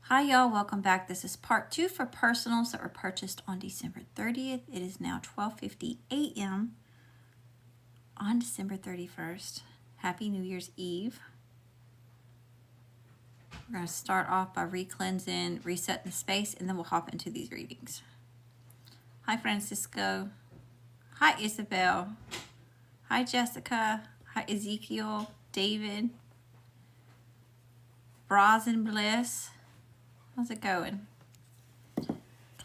Hi y'all, welcome back. This is part 2 for personals that were purchased on December 30th. It is now 12:50 a.m. on December 31st. Happy New Year's Eve. We're going to start off by re-cleansing, resetting the space, and then we'll hop into these readings. Hi Francisco. Hi Isabel. Hi Jessica. Hi Ezekiel. David. Bras and Bliss. How's it going?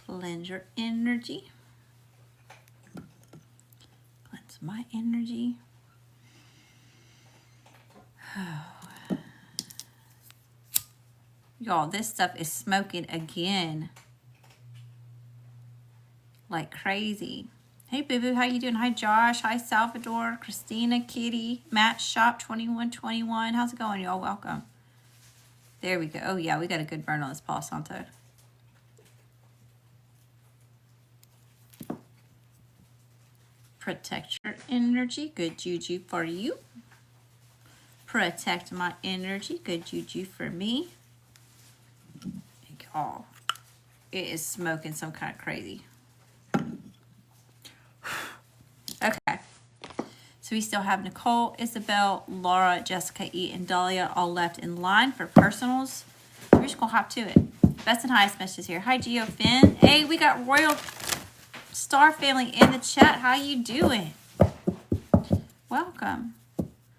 Cleanse your energy. Cleanse my energy. Oh. Y'all, this stuff is smoking again. Like crazy. Hey, Boo-Boo, how you doing? Hi, Josh. Hi, Salvador. Christina, Kitty, Matt Shop 2121. How's it going, y'all? Welcome. There we go. Oh, yeah, we got a good burn on this Palo Santo. Protect your energy. Good juju for you. Protect my energy. Good juju for me. Oh, it is smoking some kind of crazy. Okay. So we still have Nicole, Isabel, Laura, Jessica, E, and Dalia all left in line for personals. We're just going to hop to it. Best and highest messages here. Hi, Geo Finn. Hey, we got Royal Star Family in the chat. How you doing? Welcome.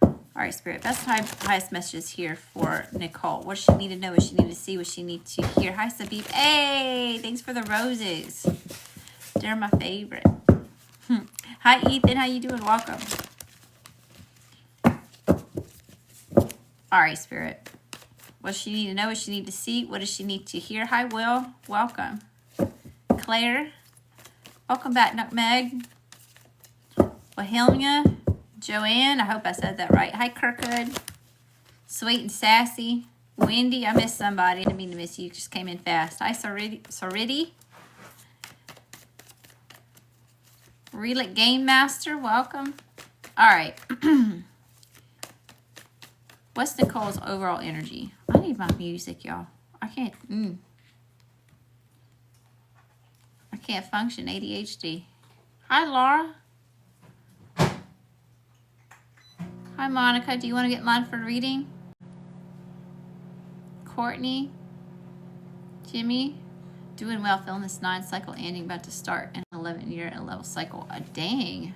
All right, Spirit. Best and highest messages here for Nicole. What does she need to know? What does she need to see? What does she need to hear? Hi, Sabib. Hey, thanks for the roses. They're my favorite. Hi, Ethan. How you doing? Welcome. All right, Spirit. What does she need to know? What does she need to see? What does she need to hear? Hi, Will. Welcome. Claire. Welcome back, Nutmeg. Wilhelmina. Joanne. I hope I said that right. Hi, Kirkwood. Sweet and Sassy. Wendy. I missed somebody. I didn't mean to miss you. Just came in fast. Hi, Soridi. Relic Game Master. Welcome. All right. What's Nicole's overall energy? I need my music, y'all. I can't. I can't function. ADHD. Hi, Laura. Hi, Monica. Do you want to get in line for reading? Courtney. Jimmy. Doing well. Feeling this 9 cycle ending. About to start an 11-year 11 cycle. Dang.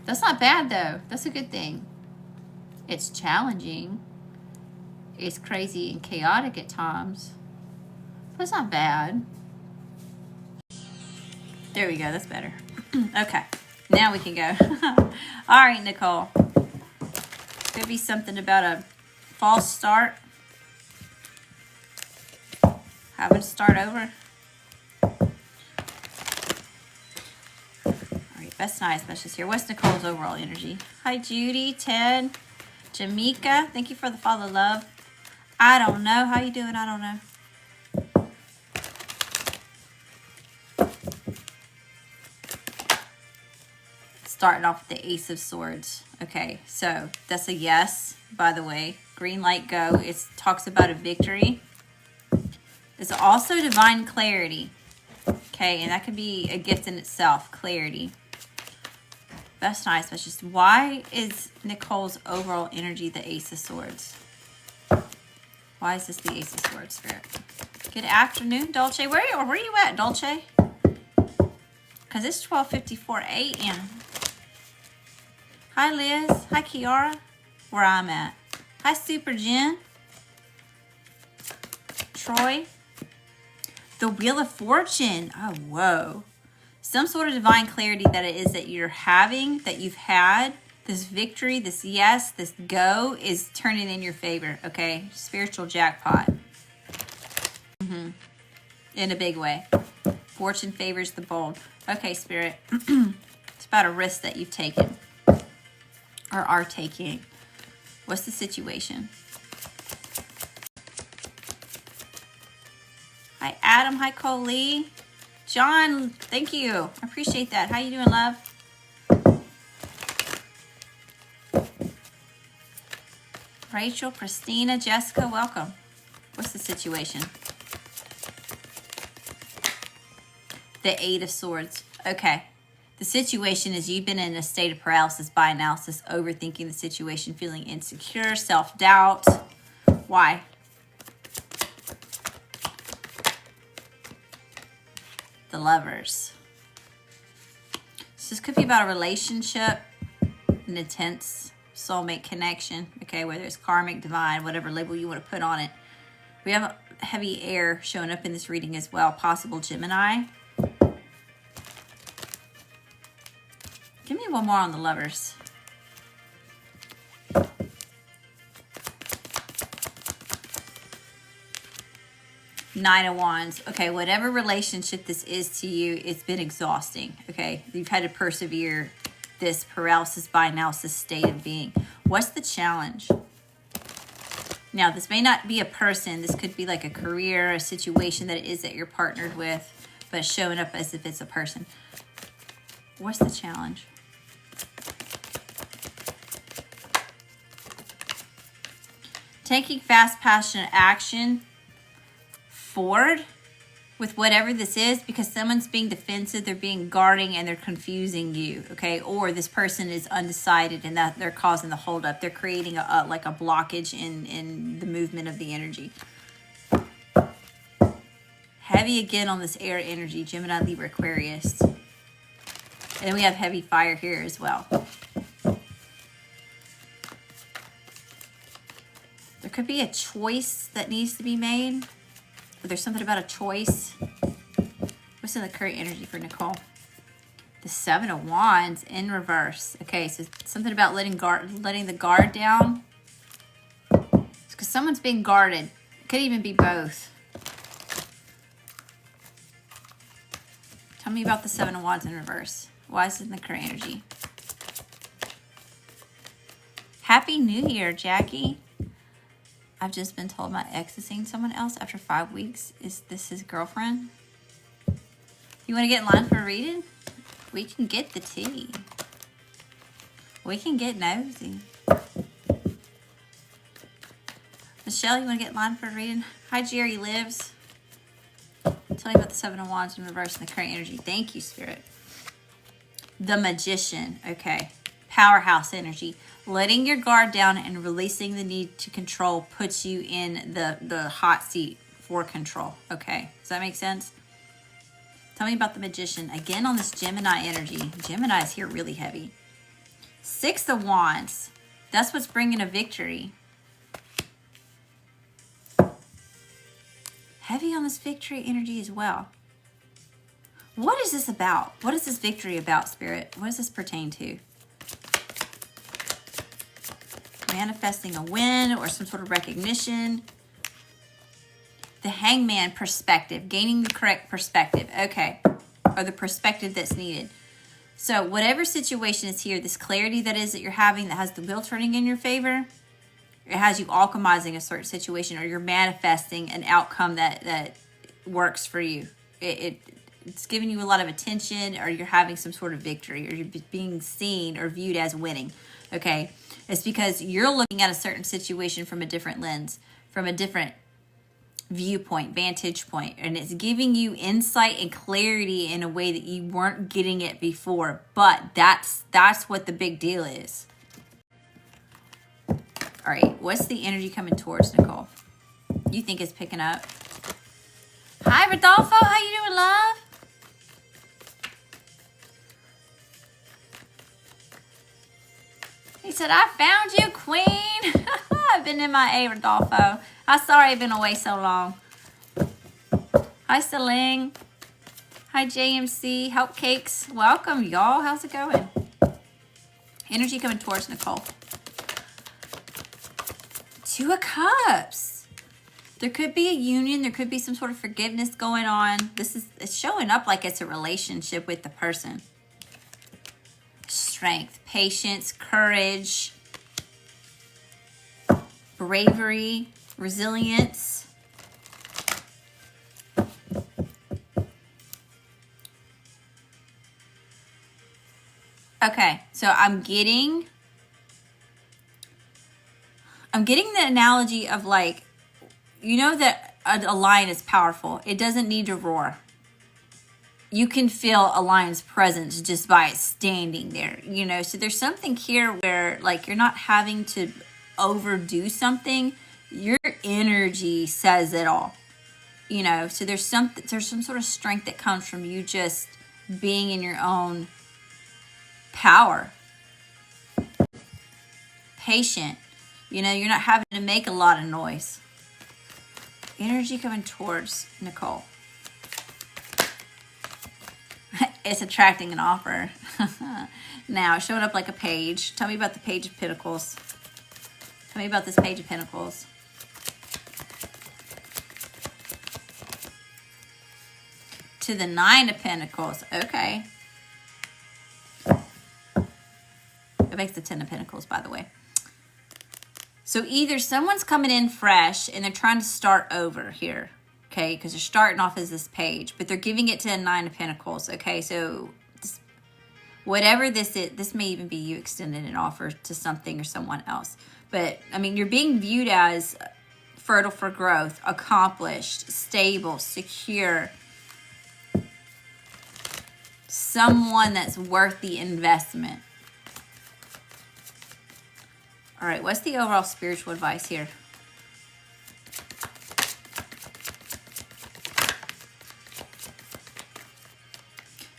That's not bad, though. That's a good thing. It's challenging. It's crazy and chaotic at times. But it's not bad. There we go. That's better. Okay. Now we can go. All right, Nicole. Could be something about a false start. Having to start over. All right. Best and highest messages here. What's Nicole's overall energy? Hi, Judy, Ted. Jamaica, thank you for the follow, love. I don't know. How you doing? I don't know. Starting off with the Ace of Swords. Okay, so that's a yes, by the way. Green light, go. It talks about a victory. It's also divine clarity. Okay, and that can be a gift in itself, clarity. Best and highest messages. Why is Nicole's overall energy the Ace of Swords? Why is this the Ace of Swords, Spirit? Good afternoon, Dolce. Where are you at, Dolce? Because it's 12:54 a.m. Hi, Liz. Hi, Kiara. Where I'm at. Hi, Super Jen. Troy. The Wheel of Fortune. Oh, whoa. Some sort of divine clarity that it is that you're having, that you've had, this victory, this yes, this go is turning in your favor, okay? Spiritual jackpot. In a big way. Fortune favors the bold. Okay, Spirit. It's about a risk that you've taken or are taking. What's the situation? Hi, Adam. Hi, Coley. John, thank you. I appreciate that. How you doing, love? Rachel, Christina, Jessica, welcome. What's the situation? The Eight of Swords. Okay. The situation is you've been in a state of paralysis by analysis, overthinking the situation, feeling insecure, self-doubt. Why? The Lovers. So this could be about a relationship, an intense soulmate connection, okay, whether it's karmic, divine, whatever label you want to put on it. We have heavy air showing up in this reading as well, possible Gemini. Give me one more on the Lovers. Nine of Wands. Okay, whatever relationship this is to you, it's been exhausting, okay? You've had to persevere this paralysis by analysis state of being. What's the challenge? Now, this may not be a person. This could be like a career, a situation that it is that you're partnered with, but it's showing up as if it's a person. What's the challenge? Taking fast, passionate action forward with whatever this is, because someone's being defensive, they're being guarding, and they're confusing you, okay? Or this person is undecided and that they're causing the holdup. They're creating like a blockage in the movement of the energy. Heavy again on this air energy, Gemini, Libra, Aquarius. And we have heavy fire here as well. There could be a choice that needs to be made. Or there's something about a choice. What's in the current energy for Nicole? The Seven of Wands in reverse. Okay, so something about letting the guard down. It's because someone's being guarded. It could even be both. Tell me about the Seven of Wands in reverse. Why is it in the current energy? Happy New Year, Jackie. I've just been told my ex is seeing someone else after 5 weeks. Is this his girlfriend? You want to get in line for a reading? We can get the tea. We can get nosy. Michelle, you want to get in line for a reading? Hi, Jerry Lives. Tell me about the Seven of Wands in reverse and the current energy. Thank you, Spirit. The Magician. Okay. Powerhouse energy. Letting your guard down and releasing the need to control puts you in the hot seat for control. Okay. Does that make sense? Tell me about the Magician. Again, on this Gemini energy. Gemini is here really heavy. Six of Wands. That's what's bringing a victory. Heavy on this victory energy as well. What is this about? What is this victory about, Spirit? What does this pertain to? Manifesting a win or some sort of recognition. The Hangman perspective. Gaining the correct perspective. Okay. Or the perspective that's needed. So whatever situation is here, this clarity that you're having that has the wheel turning in your favor, it has you alchemizing a certain situation, or you're manifesting an outcome that works for you. It's giving you a lot of attention, or you're having some sort of victory, or you're being seen or viewed as winning. Okay? It's because you're looking at a certain situation from a different lens, from a different viewpoint, vantage point, and it's giving you insight and clarity in a way that you weren't getting it before. But that's what the big deal is. All right, what's the energy coming towards Nicole? You think it's picking up? Hi, Rodolfo. How you doing, love? He said, I found you, queen. I've been MIA, Rodolfo. I'm sorry I've been away so long. Hi, Celine. Hi, JMC. Help Cakes. Welcome, y'all. How's it going? Energy coming towards Nicole. Two of Cups. There could be a union. There could be some sort of forgiveness going on. It's showing up like it's a relationship with the person. Strength, patience, courage, bravery, resilience. Okay, so I'm getting the analogy of like you know that a lion is powerful. It doesn't need to roar. You can feel a lion's presence just by it standing there, you know. So there's something here where, like, you're not having to overdo something. Your energy says it all, you know. So there's some sort of strength that comes from you just being in your own power. Patient, you know, you're not having to make a lot of noise. Energy coming towards Nicole. It's attracting an offer. Now, showing up like a page. Tell me about the Page of Pentacles. Tell me about this Page of Pentacles. To the Nine of Pentacles. Okay. It makes the Ten of Pentacles, by the way. So either someone's coming in fresh and they're trying to start over here. Okay, because they're starting off as this page, but they're giving it to a Nine of Pentacles. Okay, so whatever this is, this may even be you extending an offer to something or someone else. But, I mean, you're being viewed as fertile for growth, accomplished, stable, secure. Someone that's worth the investment. All right, what's the overall spiritual advice here?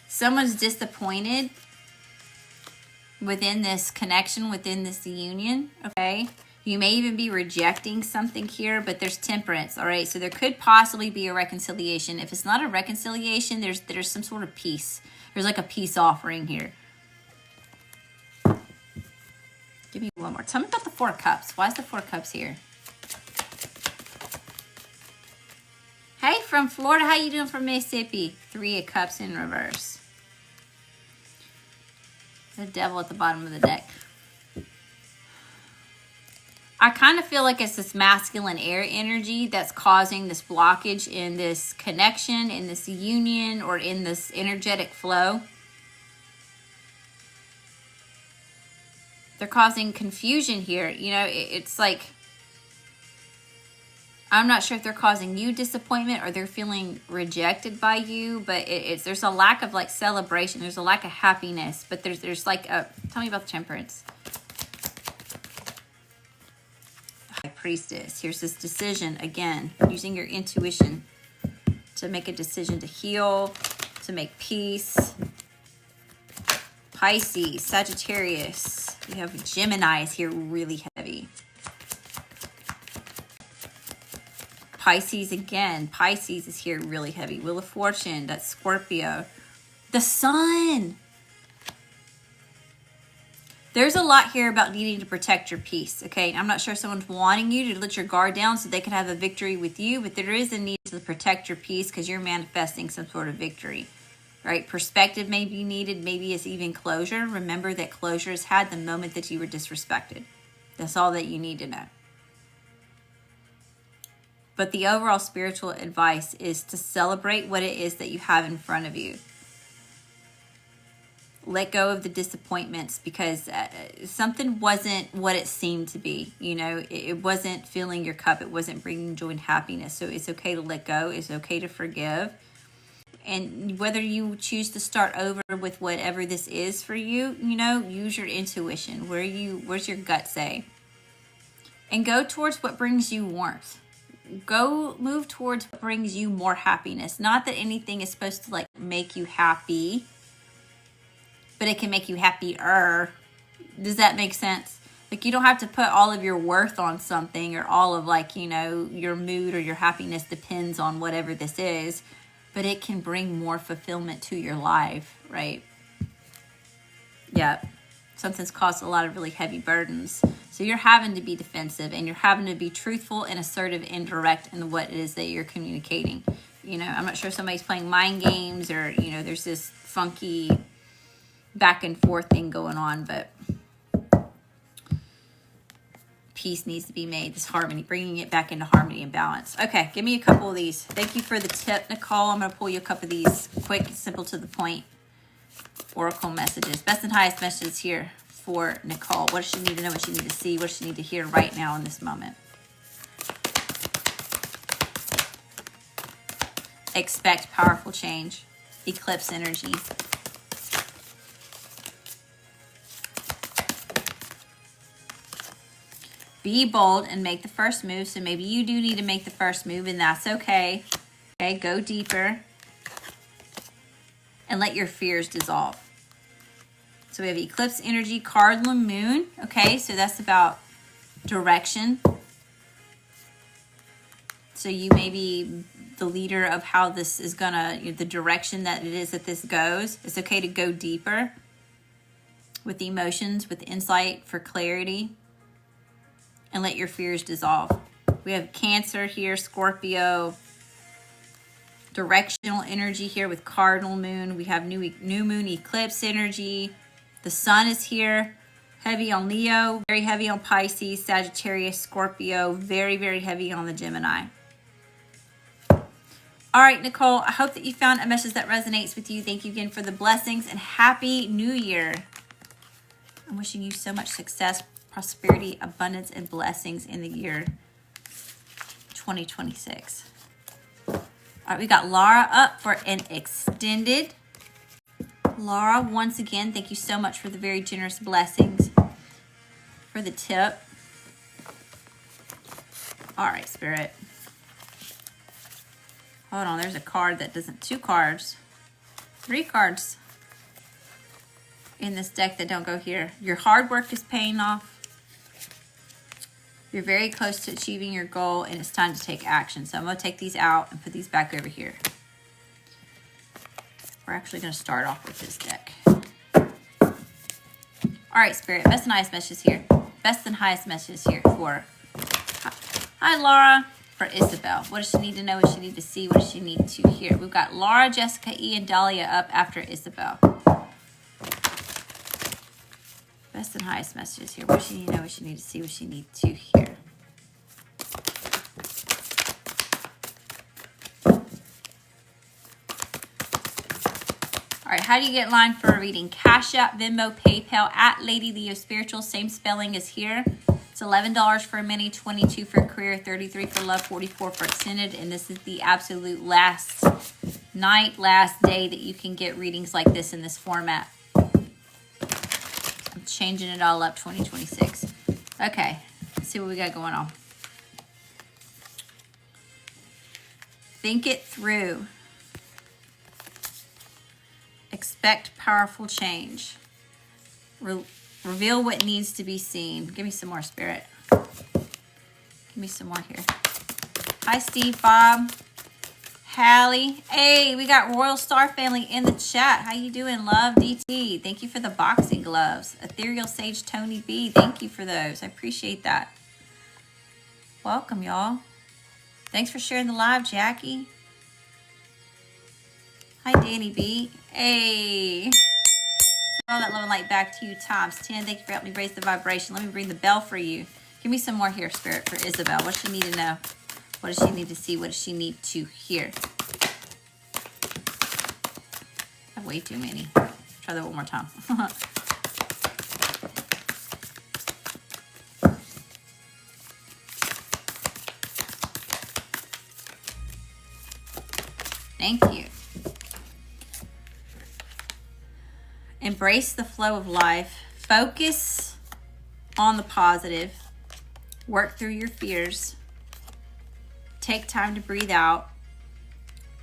Someone's disappointed within this connection, within this union, okay? You may even be rejecting something here, but there's temperance, all right? So there could possibly be a reconciliation. If it's not a reconciliation, there's some sort of peace. There's like a peace offering here. Give me one more. Tell me about the Four of Cups. Why is the Four of Cups here? Hey, from Florida. How you doing from Mississippi? Three of Cups in reverse. The Devil at the bottom of the deck. I kind of feel like it's this masculine air energy that's causing this blockage in this connection, in this union, or in this energetic flow. They're causing confusion here. You know, it's like, I'm not sure if they're causing you disappointment or they're feeling rejected by you, but there's a lack of like celebration. There's a lack of happiness, but there's like a, tell me about the Temperance. High Priestess. Here's this decision again, using your intuition to make a decision to heal, to make peace. Pisces, Sagittarius. We have Gemini is here really heavy. Pisces again. Pisces is here really heavy. Wheel of Fortune. That's Scorpio. The Sun. There's a lot here about needing to protect your peace. Okay, I'm not sure if someone's wanting you to let your guard down so they can have a victory with you, but there is a need to protect your peace because you're manifesting some sort of victory. Right? Perspective may be needed. Maybe it's even closure. Remember that closure is had the moment that you were disrespected. That's all that you need to know. But the overall spiritual advice is to celebrate what it is that you have in front of you. Let go of the disappointments because something wasn't what it seemed to be. You know, it wasn't filling your cup. It wasn't bringing joy and happiness. So it's okay to let go. It's okay to forgive. And whether you choose to start over with whatever this is for you, you know, use your intuition. Where's your gut say? And go towards what brings you warmth. Move towards what brings you more happiness. Not that anything is supposed to like make you happy, but it can make you happier. Does that make sense? Like you don't have to put all of your worth on something or all of like, you know, your mood or your happiness depends on whatever this is, but it can bring more fulfillment to your life, right? Yeah. Something's caused a lot of really heavy burdens. So you're having to be defensive and you're having to be truthful and assertive and direct in what it is that you're communicating. You know, I'm not sure if somebody's playing mind games or, you know, there's this funky back and forth thing going on, but peace needs to be made, this harmony, bringing it back into harmony and balance. Okay, give me a couple of these. Thank you for the tip, Nicole. I'm going to pull you a couple of these quick, simple, to the point oracle messages. Best and highest messages here for Nicole. What does she need to know? What she need to see? What does she need to hear right now in this moment? Expect powerful change. Eclipse energy. Be bold and make the first move. So maybe you do need to make the first move, and that's okay. Okay, go deeper. And let your fears dissolve. So we have eclipse energy, cardinal moon. Okay, so that's about direction. So you may be the leader of how this is gonna, the direction that it is that this goes. It's okay to go deeper with emotions, with insight, for clarity. And let your fears dissolve. We have Cancer here, Scorpio. Directional energy here with cardinal moon. We have new moon eclipse energy. The sun is here. Heavy on Leo. Very heavy on Pisces, Sagittarius, Scorpio. Very, very heavy on the Gemini. All right, Nicole, I hope that you found a message that resonates with you. Thank you again for the blessings and Happy New Year. I'm wishing you so much success, prosperity, abundance, and blessings in the year 2026. All right, we got Laura up for an extended. Laura, once again, thank you so much for the very generous blessings, for the tip. All right, Spirit. Hold on, there's a card that doesn't, 2 cards, 3 cards in this deck that don't go here. Your hard work is paying off. You're very close to achieving your goal, and it's time to take action. So I'm going to take these out and put these back over here. We're actually going to start off with this deck. All right, Spirit, best and highest messages here. Best and highest messages here for, hi, Laura, for Isabel. What does she need to know? What does she need to see? What does she need to hear? We've got Laura, Jessica, E, and Dalia up after Isabel. Best and highest messages here. What does she need to know? What does she need to see? What does she need to hear? All right, how do you get in line for a reading? Cash App, Venmo, PayPal, at Lady Leo Spiritual. Same spelling as here. It's $11 for a mini, $22 for career, $33 for love, $44 for extended. And this is the absolute last night, last day that you can get readings like this in this format. I'm changing it all up, 2026. Okay, let's see what we got going on. Think it through. Expect powerful change. Reveal what needs to be seen. Give me some more, Spirit. Give me some more here. Hi, Steve, Bob, Hallie. Hey, we got Royal Star Family in the chat. How you doing, love? DT, thank you for the boxing gloves. Ethereal Sage Tony B, thank you for those. I appreciate that. Welcome, y'all. Thanks for sharing the live, Jackie. Hi, Danny B. Hey. All that love and light back to you times 10. Thank you for helping me raise the vibration. Let me ring the bell for you. Give me some more here, Spirit, for Isabel. What does she need to know? What does she need to see? What does she need to hear? I have way too many. Try that one more time. Thank you. Embrace the flow of life. Focus on the positive. Work through your fears. Take time to breathe out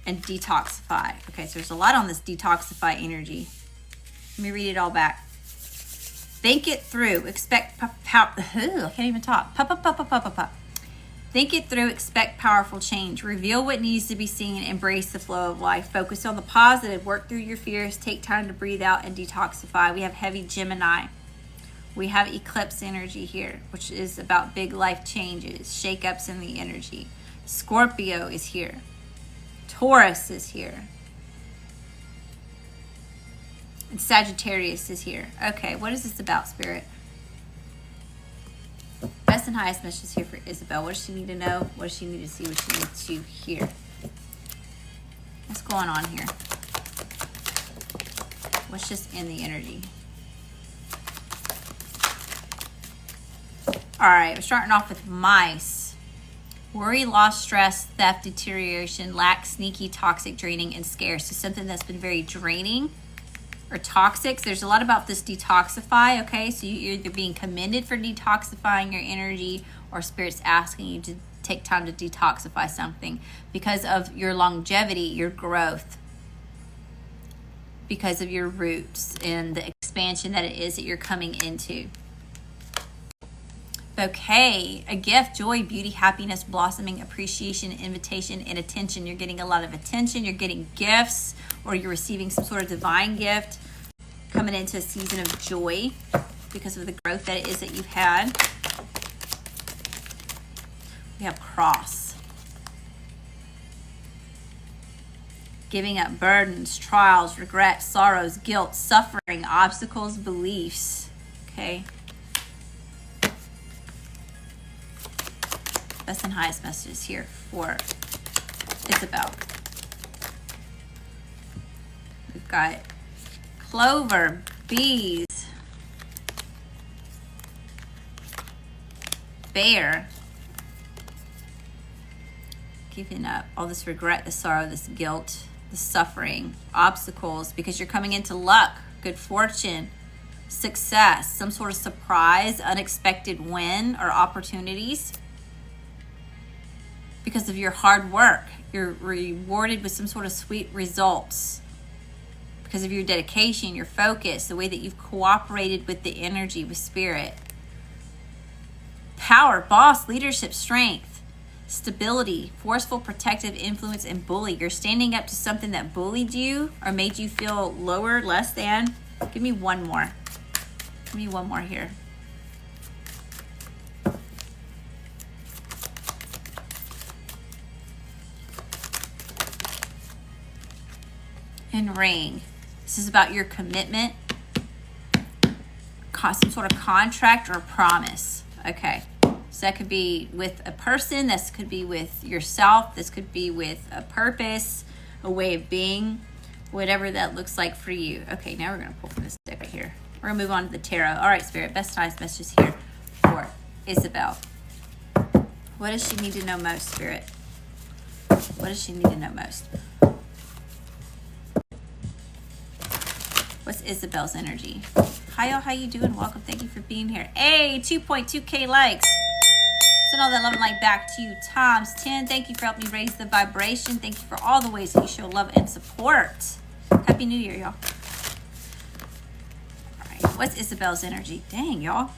and detoxify. Okay, so there's a lot on this detoxify energy. Let me read it all back. Think it through. Expect I can't even talk. Think it through, expect powerful change. Reveal what needs to be seen, embrace the flow of life. Focus on the positive, work through your fears, take time to breathe out and detoxify. We have heavy Gemini. We have eclipse energy here, which is about big life changes, shakeups in the energy. Scorpio is here. Taurus is here. And Sagittarius is here. Okay, what is this about, Spirit? Best and highest messages here for Isabel. What does she need to know? What does she need to see? What does she need to hear? What's going on here? What's just in the energy? All right, we're starting off with mice. Worry, loss, stress, theft, deterioration, lack, sneaky, toxic, draining, and scarce. So something that's been very draining or toxic. So there's a lot about this detoxify, okay? So you're either being commended for detoxifying your energy, or Spirit's asking you to take time to detoxify something because of your longevity, your growth, because of your roots and the expansion that it is that you're coming into. Okay, a gift, joy, beauty, happiness, blossoming, appreciation, invitation, and attention. You're getting a lot of attention. You're getting gifts, or you're receiving some sort of divine gift, coming into a season of joy because of the growth that it is that you've had. We have cross. Giving up burdens, trials, regrets, sorrows, guilt, suffering, obstacles, beliefs. Okay. Best and highest messages here for Isabel. We've got clover, bees, bear, giving up all this regret, the sorrow, this guilt, the suffering, obstacles, because you're coming into luck, good fortune, success, some sort of surprise, unexpected win or opportunities. Because of your hard work, you're rewarded with some sort of sweet results. Because of your dedication, your focus, the way that you've cooperated with the energy, with Spirit. Power, boss, leadership, strength, stability, forceful, protective influence, and bully. You're standing up to something that bullied you or made you feel lower, less than. Give me one more. Give me one more here. And ring. This is about your commitment, some sort of contract or promise. Okay, so that could be with a person, this could be with yourself, this could be with a purpose, a way of being, whatever that looks like for you. Okay, now we're going to pull from this deck right here. We're going to move on to the tarot. All right, Spirit, best and highest messages here for Isabel. What does she need to know most, Spirit? What does she need to know most? What's Isabel's energy? Hi, y'all. How you doing? Welcome. Thank you for being here. Hey, 2.2K likes. Send all that love and light back to you times 10. Thank you for helping me raise the vibration. Thank you for all the ways that you show love and support. Happy New Year, y'all. All right. What's Isabel's energy? Dang, y'all.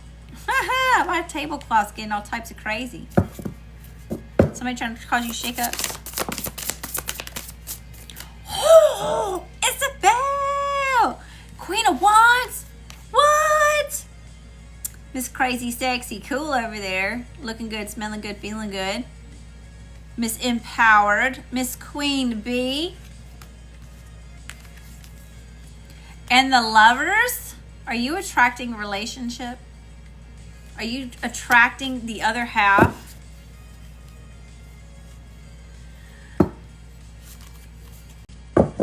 My tablecloth's getting all types of crazy. Somebody trying to cause you shakeups? Oh, Isabel! Queen of Wands? What? Miss Crazy Sexy Cool over there. Looking good, smelling good, feeling good. Miss Empowered. Miss Queen Bee. And the lovers? Are you attracting a relationship? Are you attracting the other half?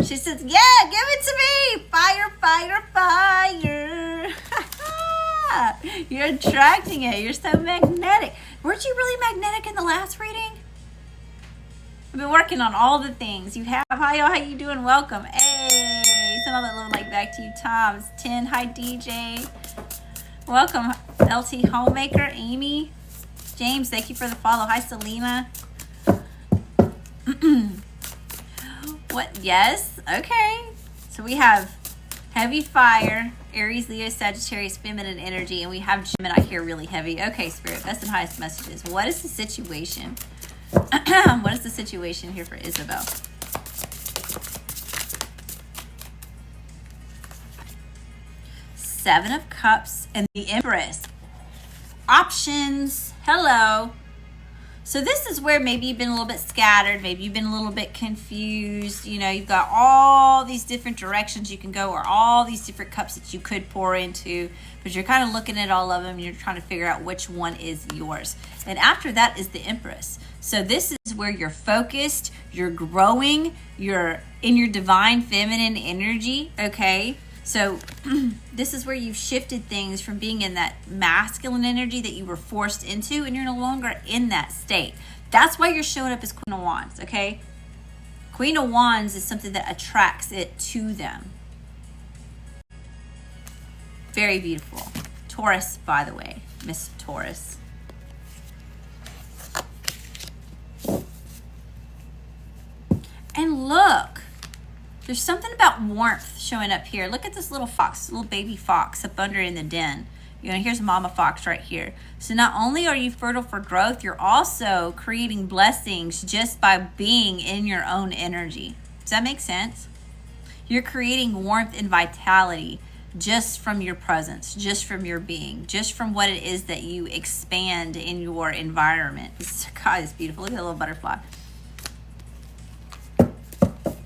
She says, yeah, give it to me. Fire, fire, fire. You're attracting it. You're so magnetic. Weren't you really magnetic in the last reading? I've been working on all the things. You have. Hi, y'all. How you doing? Welcome. Hey. Send all that love like back to you, Tom's 10. Hi, DJ. Welcome, LT Homemaker, Amy. James, thank you for the follow. Hi, Selena. What? Yes. Okay. So we have heavy fire, Aries, Leo, Sagittarius, feminine energy, and we have Gemini here really heavy. Okay, Spirit, best and highest messages. What is the situation? What is the situation here for Isabel? Seven of Cups and the Empress. Options. Hello. So this is where maybe you've been a little bit scattered. Maybe you've been a little bit confused. You know, you've got all these different directions you can go, or all these different cups that you could pour into, but you're kind of looking at all of them and you're trying to figure out which one is yours. And after that is the Empress. So this is where you're focused, you're growing, you're in your divine feminine energy, okay? So this is where you've shifted things from being in that masculine energy that you were forced into, and you're no longer in that state. That's why you're showing up as Queen of Wands, okay? Queen of Wands is something that attracts it to them. Very beautiful. Taurus, by the way, Miss Taurus. And look, there's something about warmth showing up here. Look at this little fox, little baby fox up under in the den. You know, here's Mama Fox right here. So not only are you fertile for growth, you're also creating blessings just by being in your own energy. Does that make sense? You're creating warmth and vitality just from your presence, just from your being, just from what it is that you expand in your environment. God, it's beautiful. Look at that little butterfly.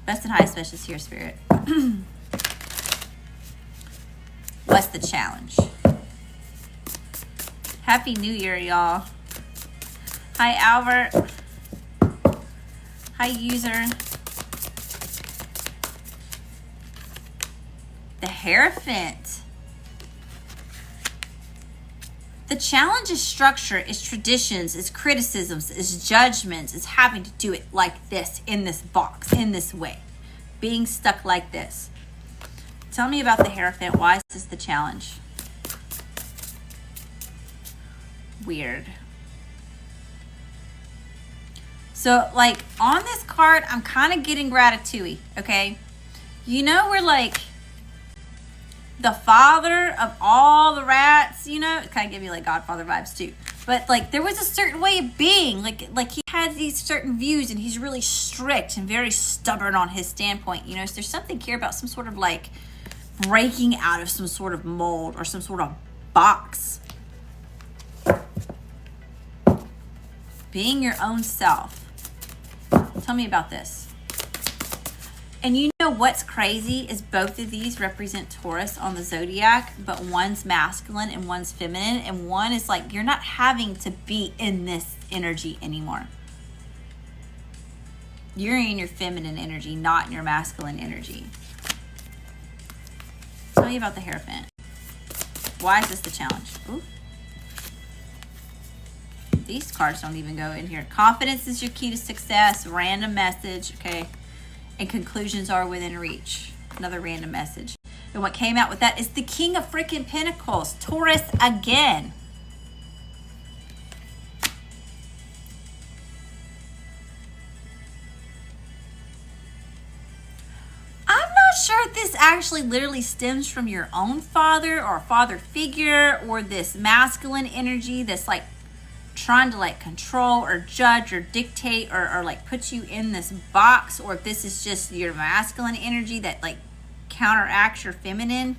Best and highest wishes here, Spirit. What's the challenge? Happy New Year, y'all. Hi, Albert. Hi, user. The Hierophant. The challenge is structure, is traditions, is criticisms, is judgments, is having to do it like this, in this box, in this way. Being stuck like this. Tell me about the Hierophant. Why is this the challenge? Weird. So, like, on this card, I'm kind of getting Ratatouille, okay? You know, we're like the father of all the rats, you know? It kind of gave me like Godfather vibes too. But like there was a certain way of being, like he had these certain views and he's really strict and very stubborn on his standpoint, you know? So there's something here about some sort of like breaking out of some sort of mold or some sort of box. Being your own self. Tell me about this. And you know what's crazy is both of these represent Taurus on the zodiac, but one's masculine and one's feminine, and one is like you're not having to be in this energy anymore. You're in your feminine energy, not in your masculine energy. Tell me about the Hierophant. Why is this the challenge? Ooh. These cards don't even go in here. Confidence is your key to success. Random message, okay? And conclusions are within reach. Another random message. And what came out with that is the King of freaking Pentacles. Taurus again. I'm not sure if this actually literally stems from your own father or father figure or this masculine energy that's like trying to like control or judge or dictate or like put you in this box, or if this is just your masculine energy that like counteracts your feminine.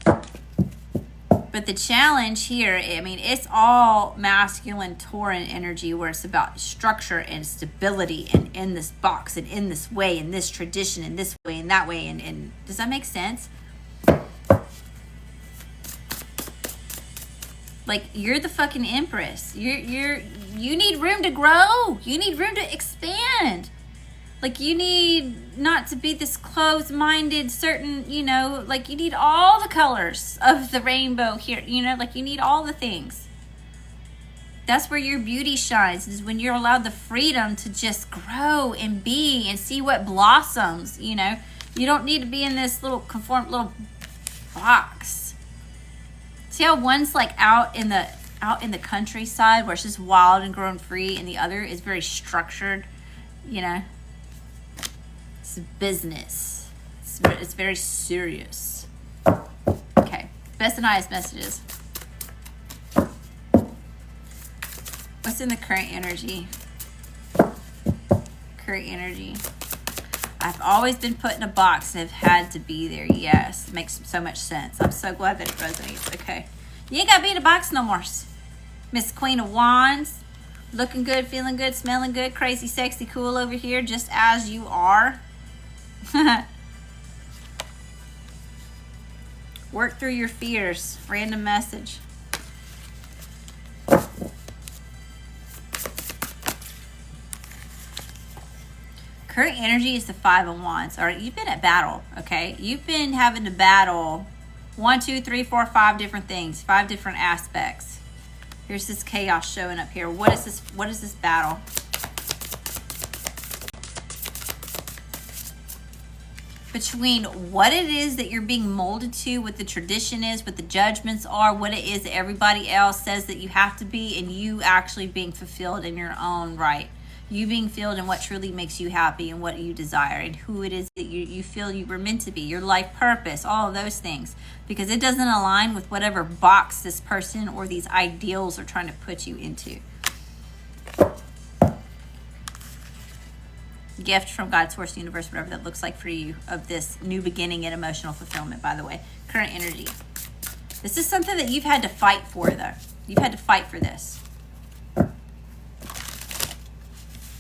But the challenge here, I mean, it's all masculine Tauran energy where it's about structure and stability and in this box and in this way and this tradition and this way and that way, and does that make sense? Like, you're the fucking empress. You need room to grow. You need room to expand. Like, you need not to be this closed-minded, certain, you know, like, you need all the colors of the rainbow here, you know, like, you need all the things. That's where your beauty shines, is when you're allowed the freedom to just grow and be and see what blossoms, you know. You don't need to be in this little conformed little box. See how one's like out in the countryside where it's just wild and growing free, and the other is very structured, you know. It's business. It's very serious. Okay, best and highest messages. What's in the current energy? Current energy. I've always been put in a box and have had to be there. Yes, it makes so much sense. I'm so glad that it resonates. Okay. You ain't got to be in a box no more. Miss Queen of Wands. Looking good, feeling good, smelling good, crazy, sexy, cool over here, just as you are. Work through your fears. Random message. Current energy is the Five of Wands. All right, you've been at battle, okay? You've been having to battle 1, 2, 3, 4, 5 different things, 5 different aspects. Here's this chaos showing up here. What is this? What is this battle? Between what it is that you're being molded to, what the tradition is, what the judgments are, what it is that everybody else says that you have to be, and you actually being fulfilled in your own right. You being filled in what truly makes you happy and what you desire and who it is that you feel you were meant to be, your life purpose, all of those things. Because it doesn't align with whatever box this person or these ideals are trying to put you into. Gift from God, source, universe, whatever that looks like for you, of this new beginning and emotional fulfillment, by the way. Current energy. This is something that you've had to fight for, though. You've had to fight for this.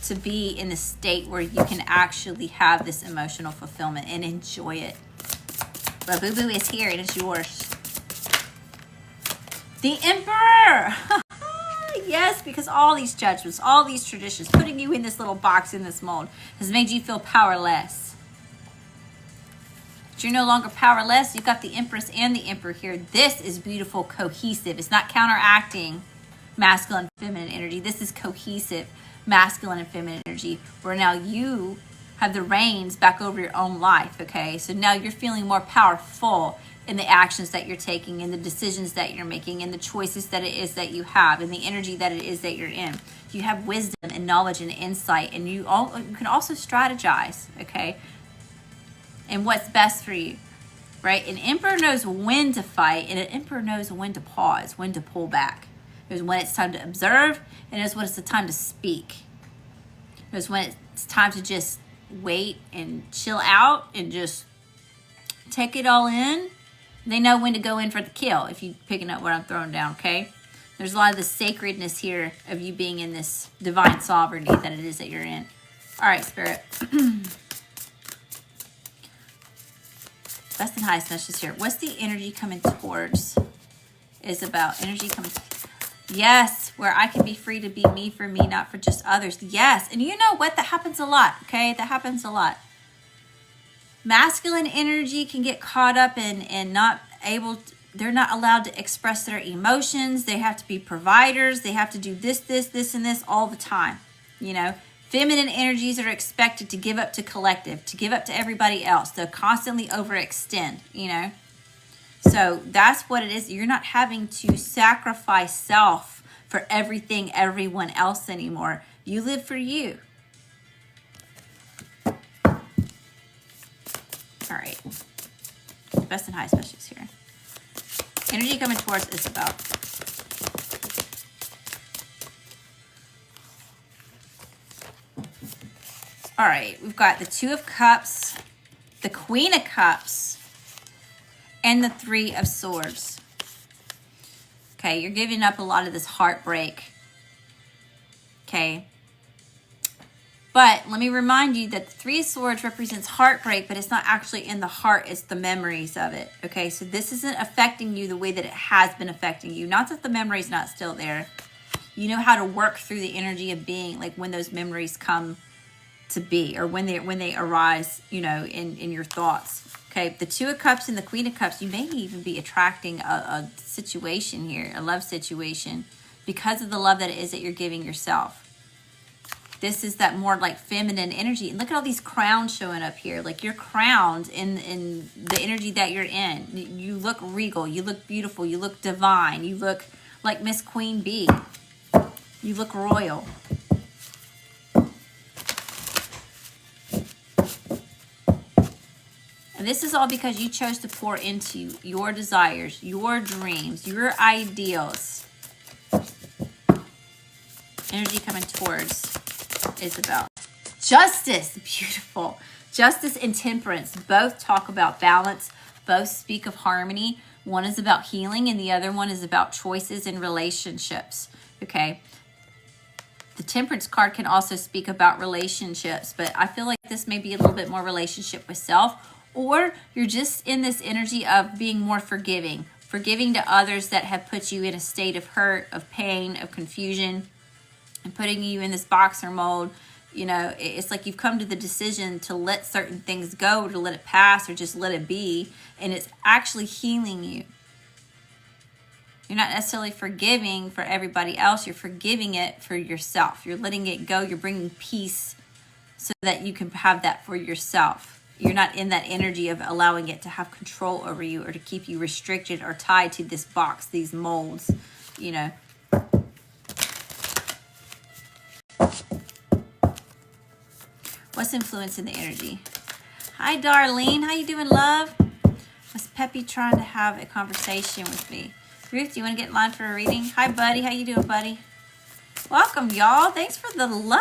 To be in a state where you can actually have this emotional fulfillment and enjoy it. But Boo Boo is here. It is yours. The Emperor! Yes, because all these judgments, all these traditions, putting you in this little box, in this mold, has made you feel powerless. But you're no longer powerless. You've got the Empress and the Emperor here. This is beautiful, cohesive. It's not counteracting masculine and feminine energy. This is cohesive, masculine and feminine energy, where now you have the reins back over your own life, okay? So now you're feeling more powerful in the actions that you're taking, in the decisions that you're making, in the choices that it is that you have, in the energy that it is that you're in. You have wisdom and knowledge and insight, and you can also strategize, okay? And what's best for you, right? An Emperor knows when to fight, and an Emperor knows when to pause, when to pull back. Knows when it's time to observe, and knows when it's the time to speak. Knows when it's time to just wait and chill out and just take it all in. They know when to go in for the kill, if you're picking up what I'm throwing down, okay? There's a lot of the sacredness here of you being in this divine sovereignty that it is that you're in. All right, Spirit. Best and highest messages here. What's the energy coming towards Isabel? Energy coming. Yes, where I can be free to be me for me, not for just others. Yes, and you know what? That happens a lot, okay? That happens a lot. Masculine energy can get caught up in not able to, they're not allowed to express their emotions. They have to be providers. They have to do this, and this all the time. You know, feminine energies are expected to give up to collective, to give up to everybody else. They'll constantly overextend, you know. So that's what it is. You're not having to sacrifice self for everything, everyone else anymore. You live for you. All right. Best and highest messages here. Energy coming towards Isabel. All right. We've got the Two of Cups, the Queen of Cups, and the Three of Swords. Okay. You're giving up a lot of this heartbreak. Okay. But let me remind you that the Three of Swords represents heartbreak, but it's not actually in the heart. It's the memories of it. Okay, so this isn't affecting you the way that it has been affecting you. Not that the memory's not still there. You know how to work through the energy of being, like when those memories come to be, or when they arise, you know, in your thoughts. Okay, the Two of Cups and the Queen of Cups, you may even be attracting a situation here, a love situation, because of the love that it is that you're giving yourself. This is that more like feminine energy. And look at all these crowns showing up here. Like you're crowned in the energy that you're in. You look regal. You look beautiful. You look divine. You look like Miss Queen Bee. You look royal. And this is all because you chose to pour into your desires, your dreams, your ideals. Energy coming towards Isabel. Justice, beautiful. Justice and temperance both talk about balance, both speak of harmony. One is about healing and the other one is about choices and relationships. Okay. The temperance card can also speak about relationships, but I feel like this may be a little bit more relationship with self, or you're just in this energy of being more forgiving to others that have put you in a state of hurt, of pain, of confusion, and putting you in this box or mold. You know, it's like you've come to the decision to let certain things go, to let it pass, or just let it be. And it's actually healing you. You're not necessarily forgiving for everybody else. You're forgiving it for yourself. You're letting it go. You're bringing peace so that you can have that for yourself. You're not in that energy of allowing it to have control over you or to keep you restricted or tied to this box, these molds, you know. What's influencing the energy? Hi, Darlene. How you doing, love? Was Peppy trying to have a conversation with me? Ruth, do you want to get in line for a reading? Hi, buddy. How you doing, buddy? Welcome, y'all. Thanks for the love.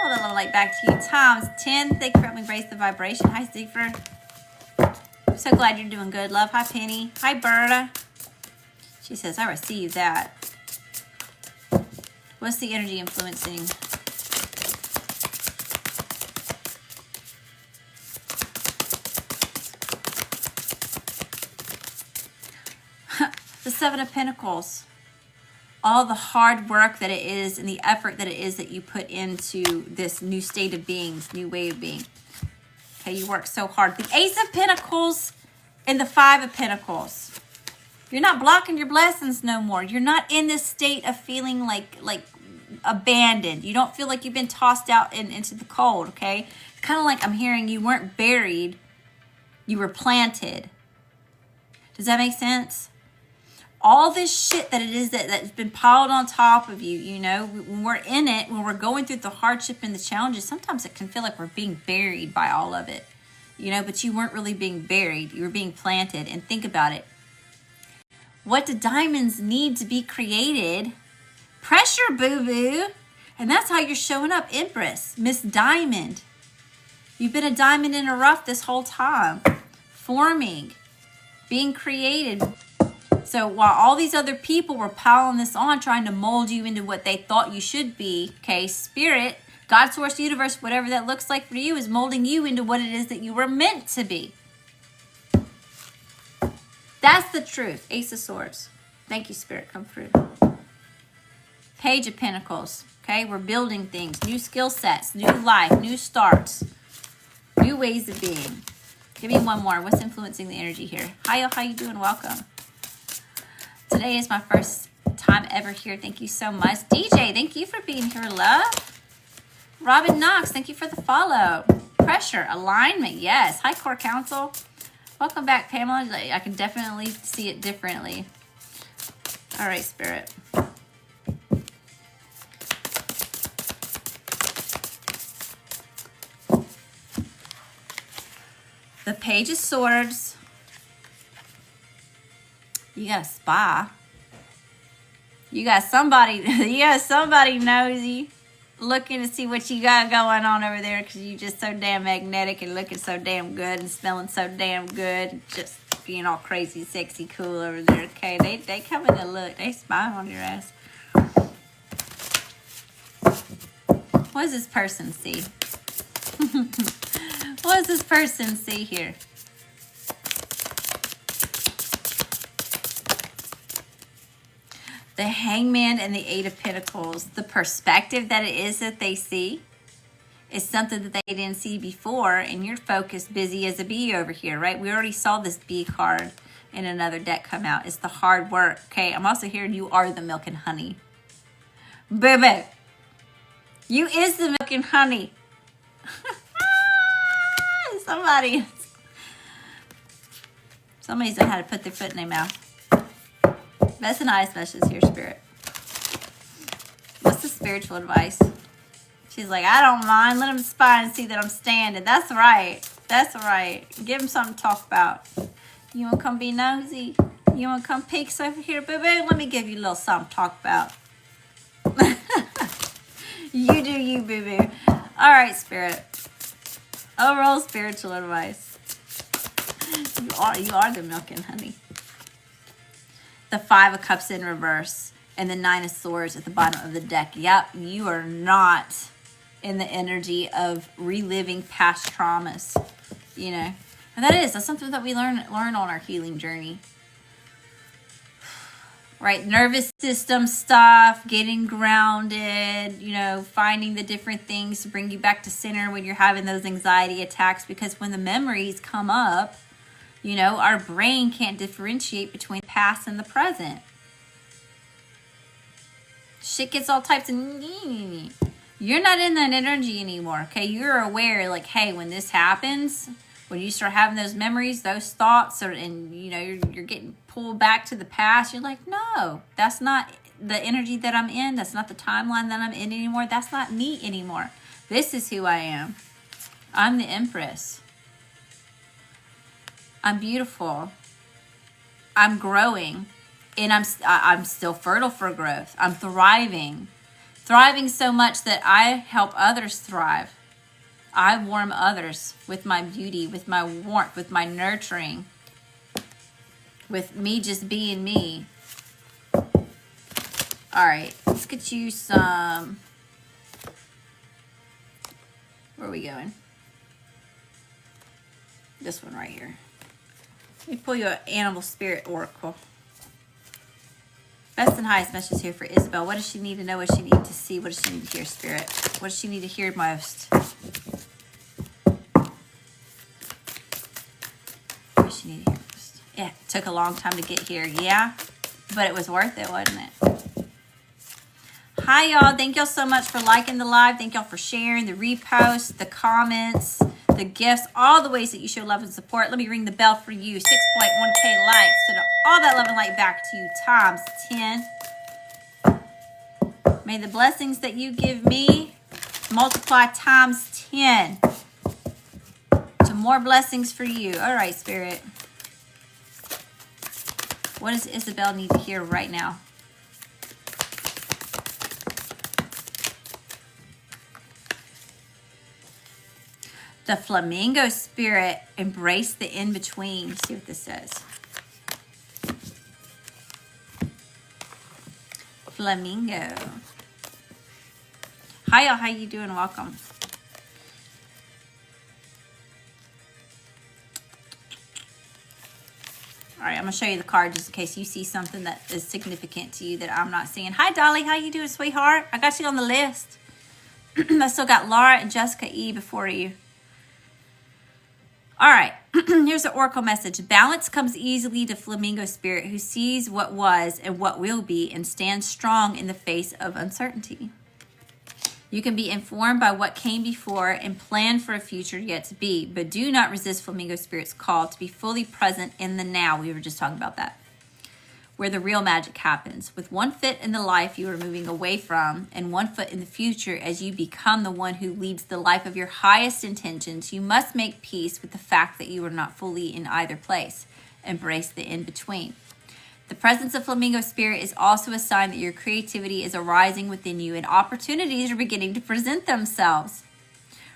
Oh, that little light back to you. Times 10. Thank you for helping raise the vibration. Hi, Ziegfeld. I'm so glad you're doing good, love. Hi, Penny. Hi, Berta. She says, I received that. What's the energy influencing? The Seven of Pentacles. All the hard work that it is and the effort that it is that you put into this new state of being, this new way of being. Okay, you work so hard. The Ace of Pentacles and the Five of Pentacles. You're not blocking your blessings no more. You're not in this state of feeling like abandoned. You don't feel like you've been tossed out into the cold, okay? It's kind of like I'm hearing you weren't buried. You were planted. Does that make sense? All this shit that it is that's been piled on top of you, you know, when we're in it, when we're going through the hardship and the challenges, sometimes it can feel like we're being buried by all of it, you know, but you weren't really being buried. You were being planted. And think about it. What do diamonds need to be created? Pressure, boo-boo. And that's how you're showing up, Empress, Miss Diamond. You've been a diamond in a rough this whole time, forming, being created. So while all these other people were piling this on, trying to mold you into what they thought you should be, okay, Spirit, God, Source, Universe, whatever that looks like for you, is molding you into what it is that you were meant to be. That's the truth. Ace of Swords. Thank you, Spirit. Come through. Page of Pentacles. Okay, we're building things. New skill sets. New life. New starts. New ways of being. Give me one more. What's influencing the energy here? Hi, how you doing? Welcome. Today is my first time ever here. Thank you so much. DJ, thank you for being here, love. Robin Knox, thank you for the follow. Pressure, alignment, yes. Hi, Core Council. Welcome back, Pamela. I can definitely see it differently. All right, Spirit. The Page of Swords. You got a spy. You got somebody nosy looking to see what you got going on over there because you're just so damn magnetic and looking so damn good and smelling so damn good. Just being all crazy, sexy, cool over there. Okay, they come in to look. They spy on your ass. What does this person see? What does this person see here? The Hangman and the Eight of Pentacles, the perspective that it is that they see is something that they didn't see before, and you're focused, busy as a bee over here, right? We already saw this bee card in another deck come out. It's the hard work, okay? I'm also hearing you are the milk and honey. Baby, you is the milk and honey. Somebody's done how to put their foot in their mouth. That's a nice message here, Spirit. What's the spiritual advice? She's like, I don't mind. Let him spy and see that I'm standing. That's right. That's right. Give him something to talk about. You want to come be nosy? You want to come peek over here, boo-boo? Let me give you a little something to talk about. You do you, boo-boo. All right, Spirit. Overall spiritual advice. You are the milk and honey. The Five of Cups in reverse and the Nine of Swords at the bottom of the deck. Yep, you are not in the energy of reliving past traumas, you know. And that's something that we learn on our healing journey. Right, nervous system stuff, getting grounded, you know, finding the different things to bring you back to center when you're having those anxiety attacks, because when the memories come up, You know, our brain can't differentiate between the past and the present. Shit gets all types of... You're not in that energy anymore, okay? You're aware, like, hey, when this happens, when you start having those memories, those thoughts, and, you know, you're getting pulled back to the past, you're like, no, that's not the energy that I'm in. That's not the timeline that I'm in anymore. That's not me anymore. This is who I am. I'm the Empress. I'm beautiful. I'm growing. And I'm still fertile for growth. I'm thriving. Thriving so much that I help others thrive. I warm others with my beauty, with my warmth, with my nurturing, with me just being me. All right, let's get you some... Where are we going? This one right here. Let me pull you an animal spirit oracle. Best and highest message here for Isabel. What does she need to know? What does she need to see? What does she need to hear, Spirit? What does she need to hear most? What does she need to hear most? Yeah, it took a long time to get here. Yeah, but it was worth it, wasn't it? Hi, y'all. Thank y'all so much for liking the live. Thank y'all for sharing, the reposts, the comments, the gifts, all the ways that you show love and support. Let me ring the bell for you. 6.1K likes. So to all that love and light back to you times 10. May the blessings that you give me multiply times 10 to more blessings for you. All right, Spirit. What does Isabel need to hear right now? The flamingo spirit, embrace the in-between. See what this says. Flamingo. Hi, y'all. How you doing? Welcome. All right, I'm going to show you the card just in case you see something that is significant to you that I'm not seeing. Hi, Dalia. How you doing, sweetheart? I got you on the list. I still got Laura and Jessica E before you. All right, here's the oracle message. Balance comes easily to flamingo spirit who sees what was and what will be and stands strong in the face of uncertainty. You can be informed by what came before and plan for a future yet to be, but do not resist flamingo spirit's call to be fully present in the now. We were just talking about that. Where the real magic happens. With one foot in the life you are moving away from and one foot in the future as you become the one who leads the life of your highest intentions, you must make peace with the fact that you are not fully in either place. Embrace the in-between. The presence of flamingo spirit is also a sign that your creativity is arising within you and opportunities are beginning to present themselves.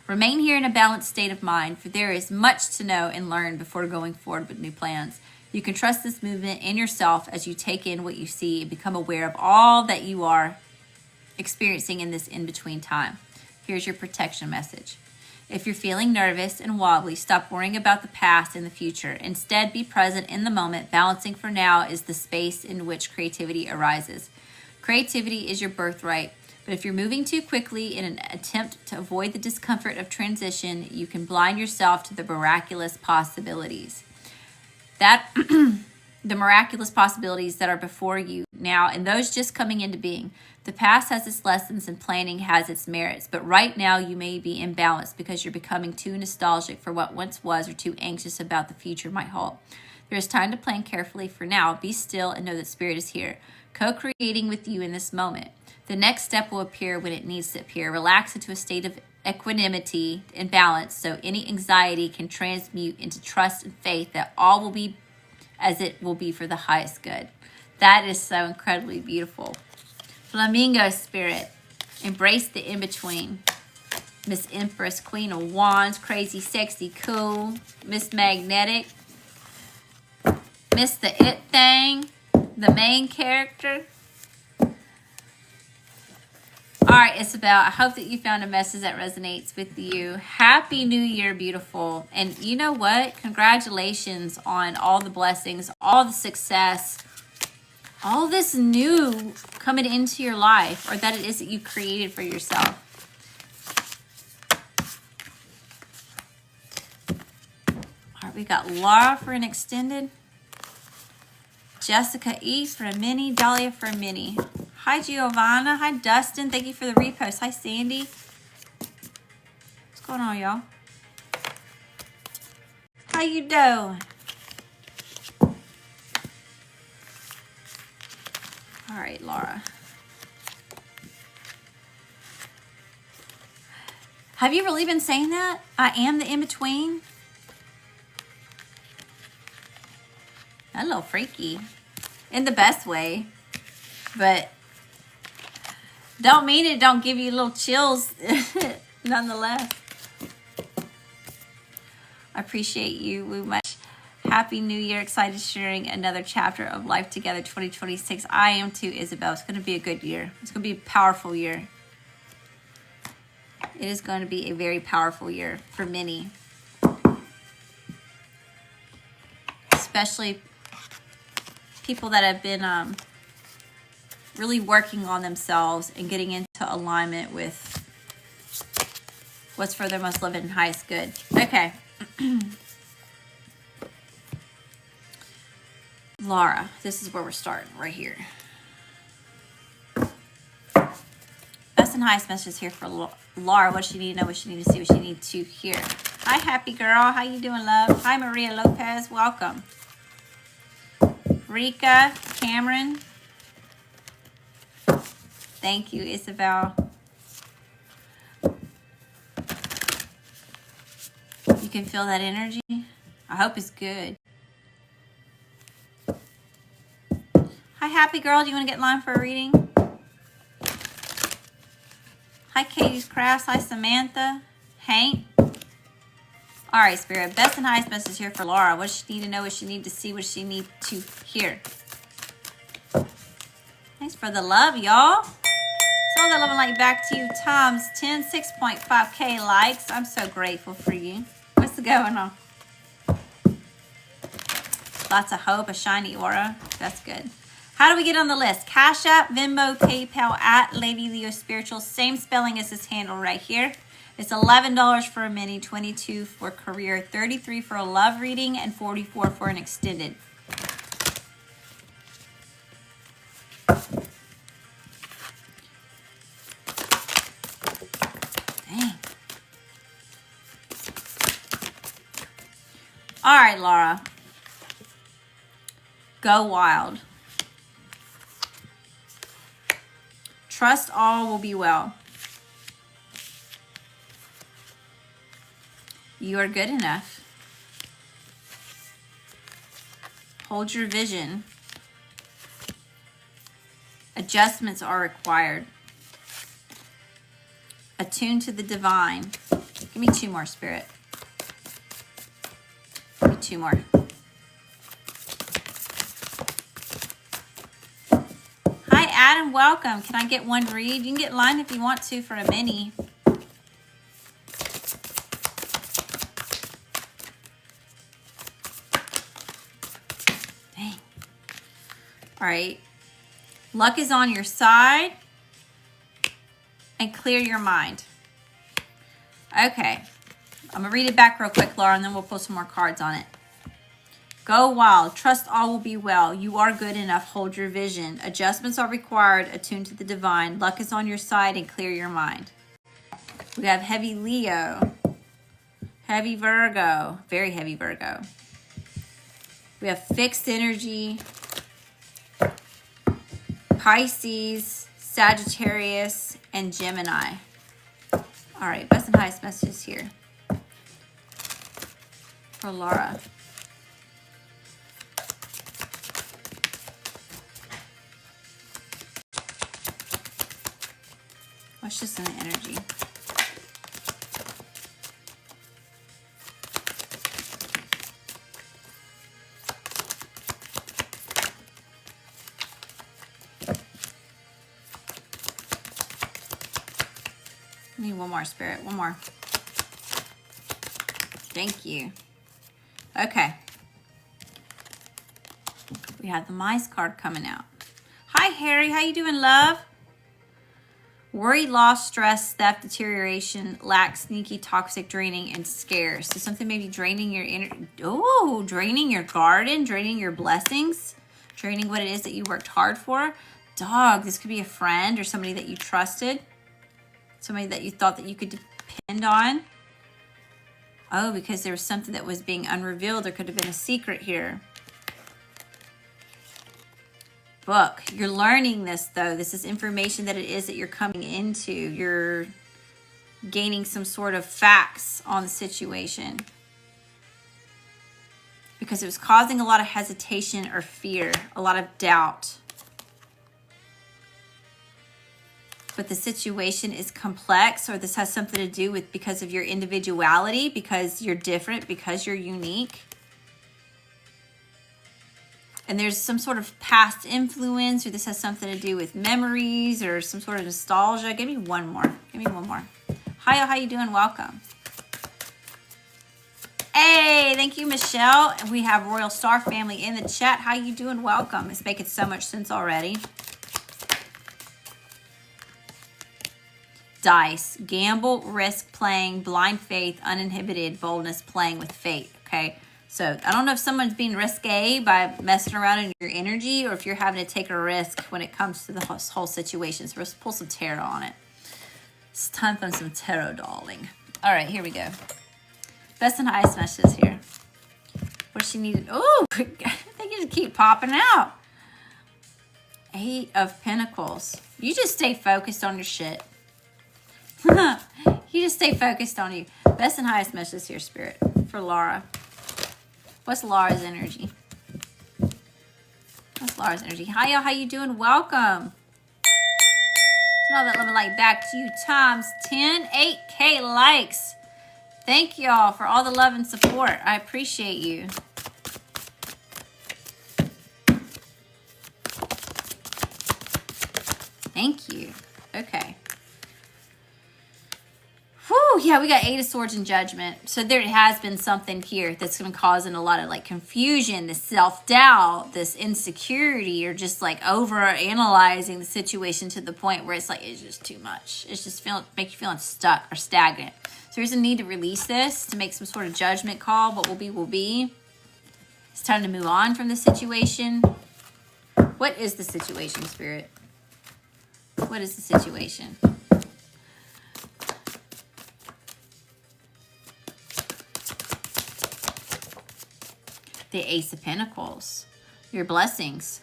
Remain here in a balanced state of mind, for there is much to know and learn before going forward with new plans. You can trust this movement and yourself as you take in what you see and become aware of all that you are experiencing in this in-between time. Here's your protection message. If you're feeling nervous and wobbly, stop worrying about the past and the future. Instead, be present in the moment. Balancing for now is the space in which creativity arises. Creativity is your birthright, but if you're moving too quickly in an attempt to avoid the discomfort of transition, you can blind yourself to the miraculous possibilities. The miraculous possibilities that are before you now and those just coming into being. The past has its lessons and planning has its merits, but right now you may be imbalanced because you're becoming too nostalgic for what once was or too anxious about the future might hold. There is time to plan carefully for now. Be still and know that Spirit is here, co-creating with you in this moment. The next step will appear when it needs to appear. Relax into a state of equanimity and balance so any anxiety can transmute into trust and faith that all will be as it will be for the highest good. That is so incredibly beautiful. Flamingo spirit, embrace the in-between. Miss Empress, Queen of Wands, crazy, sexy, cool. Miss Magnetic. Miss the It Thing, the main character. All right, Isabel, I hope that you found a message that resonates with you. Happy New Year, beautiful. And you know what? Congratulations on all the blessings, all the success, all this new coming into your life, or that it is that you created for yourself. All right, we got Laura for an extended. Jessica E for a mini. Dalia for a mini. Hi, Giovanna. Hi, Dustin. Thank you for the repost. Hi, Sandy. What's going on, y'all? How you doing? All right, Laura. Have you really been saying that? I am the in-between? A little freaky. In the best way. But don't mean it don't give you little chills nonetheless. I appreciate you very much. Happy New Year. Excited sharing another chapter of Life Together 2026. I am too, Isabel. It's going to be a good year. It's going to be a powerful year. It is going to be a very powerful year for many. Especially people that have been really working on themselves and getting into alignment with what's for their most loving and highest good. Okay. Laura, this is where we're starting, right here. Best and highest messages here for Laura. What she need to know, what she need to see, what she need to hear. Hi, happy girl. How you doing, love? Hi, Maria Lopez. Welcome. Rika, Cameron. Thank you, Isabel. You can feel that energy. I hope it's good. Hi, happy girl. Do you want to get in line for a reading? Hi, Katie's Crafts. Hi, Samantha. Hank. All right, Spirit. Best and highest message here for Laura. What does she need to know? What she need to see? What does she need to hear? Thanks for the love, y'all. Throw that love and light back to you times 10, 6.5K likes. I'm so grateful for you. What's going on? Lots of hope, a shiny aura. That's good. How do we get on the list? Cash App, Venmo, PayPal, at Lady Leo Spiritual. Same spelling as this handle right here. It's $11 for a mini, $22 for career, $33 for a love reading, and $44 for an extended. Dang. All right, Laura. Go wild. Trust all will be well. You are good enough. Hold your vision. Adjustments are required. Attune to the divine. Give me two more, Spirit. Give me two more. Hi, Adam. Welcome. Can I get one read? You can get in line if you want to for a mini. Dang. All right. Luck is on your side. And clear your mind. Okay. I'm going to read it back real quick, Laura, and then we'll pull some more cards on it. Go wild. Trust all will be well. You are good enough. Hold your vision. Adjustments are required. Attune to the divine. Luck is on your side and clear your mind. We have heavy Leo. Heavy Virgo. Very heavy Virgo. We have fixed energy. Pisces, Sagittarius, and Gemini. All right, best and highest messages here for Laura. What's just in the energy? I need one more, Spirit. One more. Thank you. Okay. We have the Mice card coming out. Hi, Harry. How you doing, love? Worry, loss, stress, theft, deterioration, lack, sneaky, toxic, draining, and scarce. So something maybe draining your draining your garden, draining your blessings, draining what it is that you worked hard for. Dog, this could be a friend or somebody that you trusted. Somebody that you thought that you could depend on. Oh, because there was something that was being unrevealed. There could have been a secret here. Book. You're learning this, though. This is information that it is that you're coming into. You're gaining some sort of facts on the situation. Because it was causing a lot of hesitation or fear, a lot of doubt. But the situation is complex, or this has something to do with because of your individuality, because you're different, because you're unique. And there's some sort of past influence, or this has something to do with memories or some sort of nostalgia. Give me one more. Give me one more. Hi, how you doing? Welcome. Hey, thank you, Michelle. We have Royal Star family in the chat. How you doing? Welcome. It's making so much sense already. Dice. Gamble, risk, playing, blind faith, uninhibited, boldness, playing with fate. Okay. So I don't know if someone's being risque by messing around in your energy, or if you're having to take a risk when it comes to the whole situation. So let's pull some tarot on it. It's time for some tarot, darling. All right, here we go. Best and highest messages here. What she needed. Oh, they just keep popping out. 8 of Pentacles. You just stay focused on your shit. You just stay focused on you. Best and highest messages here, Spirit, for Laura. What's Laura's energy? What's Laura's energy? Hi, y'all. How you doing? Welcome. All that love and light back to you times 10. 8K likes. Thank y'all for all the love and support. I appreciate you. Thank you. Okay. Whew, yeah, we got 8 of Swords and Judgment. So there has been something here that's been causing a lot of like confusion, this self-doubt, this insecurity, or just like over-analyzing the situation to the point where it's like, it's just too much. It's just make you feeling stuck or stagnant. So there's a need to release this, to make some sort of judgment call. What will be, will be. It's time to move on from the situation. What is the situation, Spirit? What is the situation? The Ace of Pentacles. Your blessings.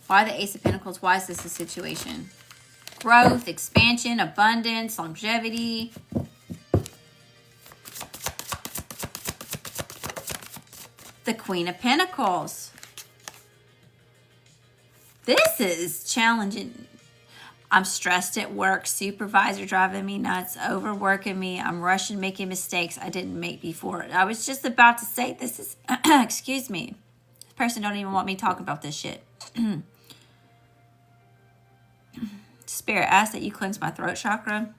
Why the Ace of Pentacles? Why is this a situation? Growth, expansion, abundance, longevity. The Queen of Pentacles. This is challenging. I'm stressed at work, supervisor driving me nuts, overworking me. I'm rushing, making mistakes I didn't make before. I was just about to say this is, excuse me. This person don't even want me talking about this shit. Spirit, ask that you cleanse my throat chakra.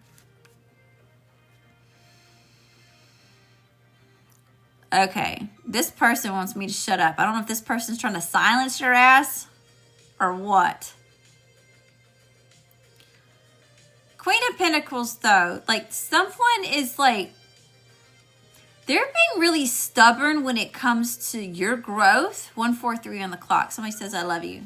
Okay, this person wants me to shut up. I don't know if this person's trying to silence your ass or what. Queen of Pentacles, though, like someone is like, they're being really stubborn when it comes to your growth. 143 on the clock. Somebody says, I love you.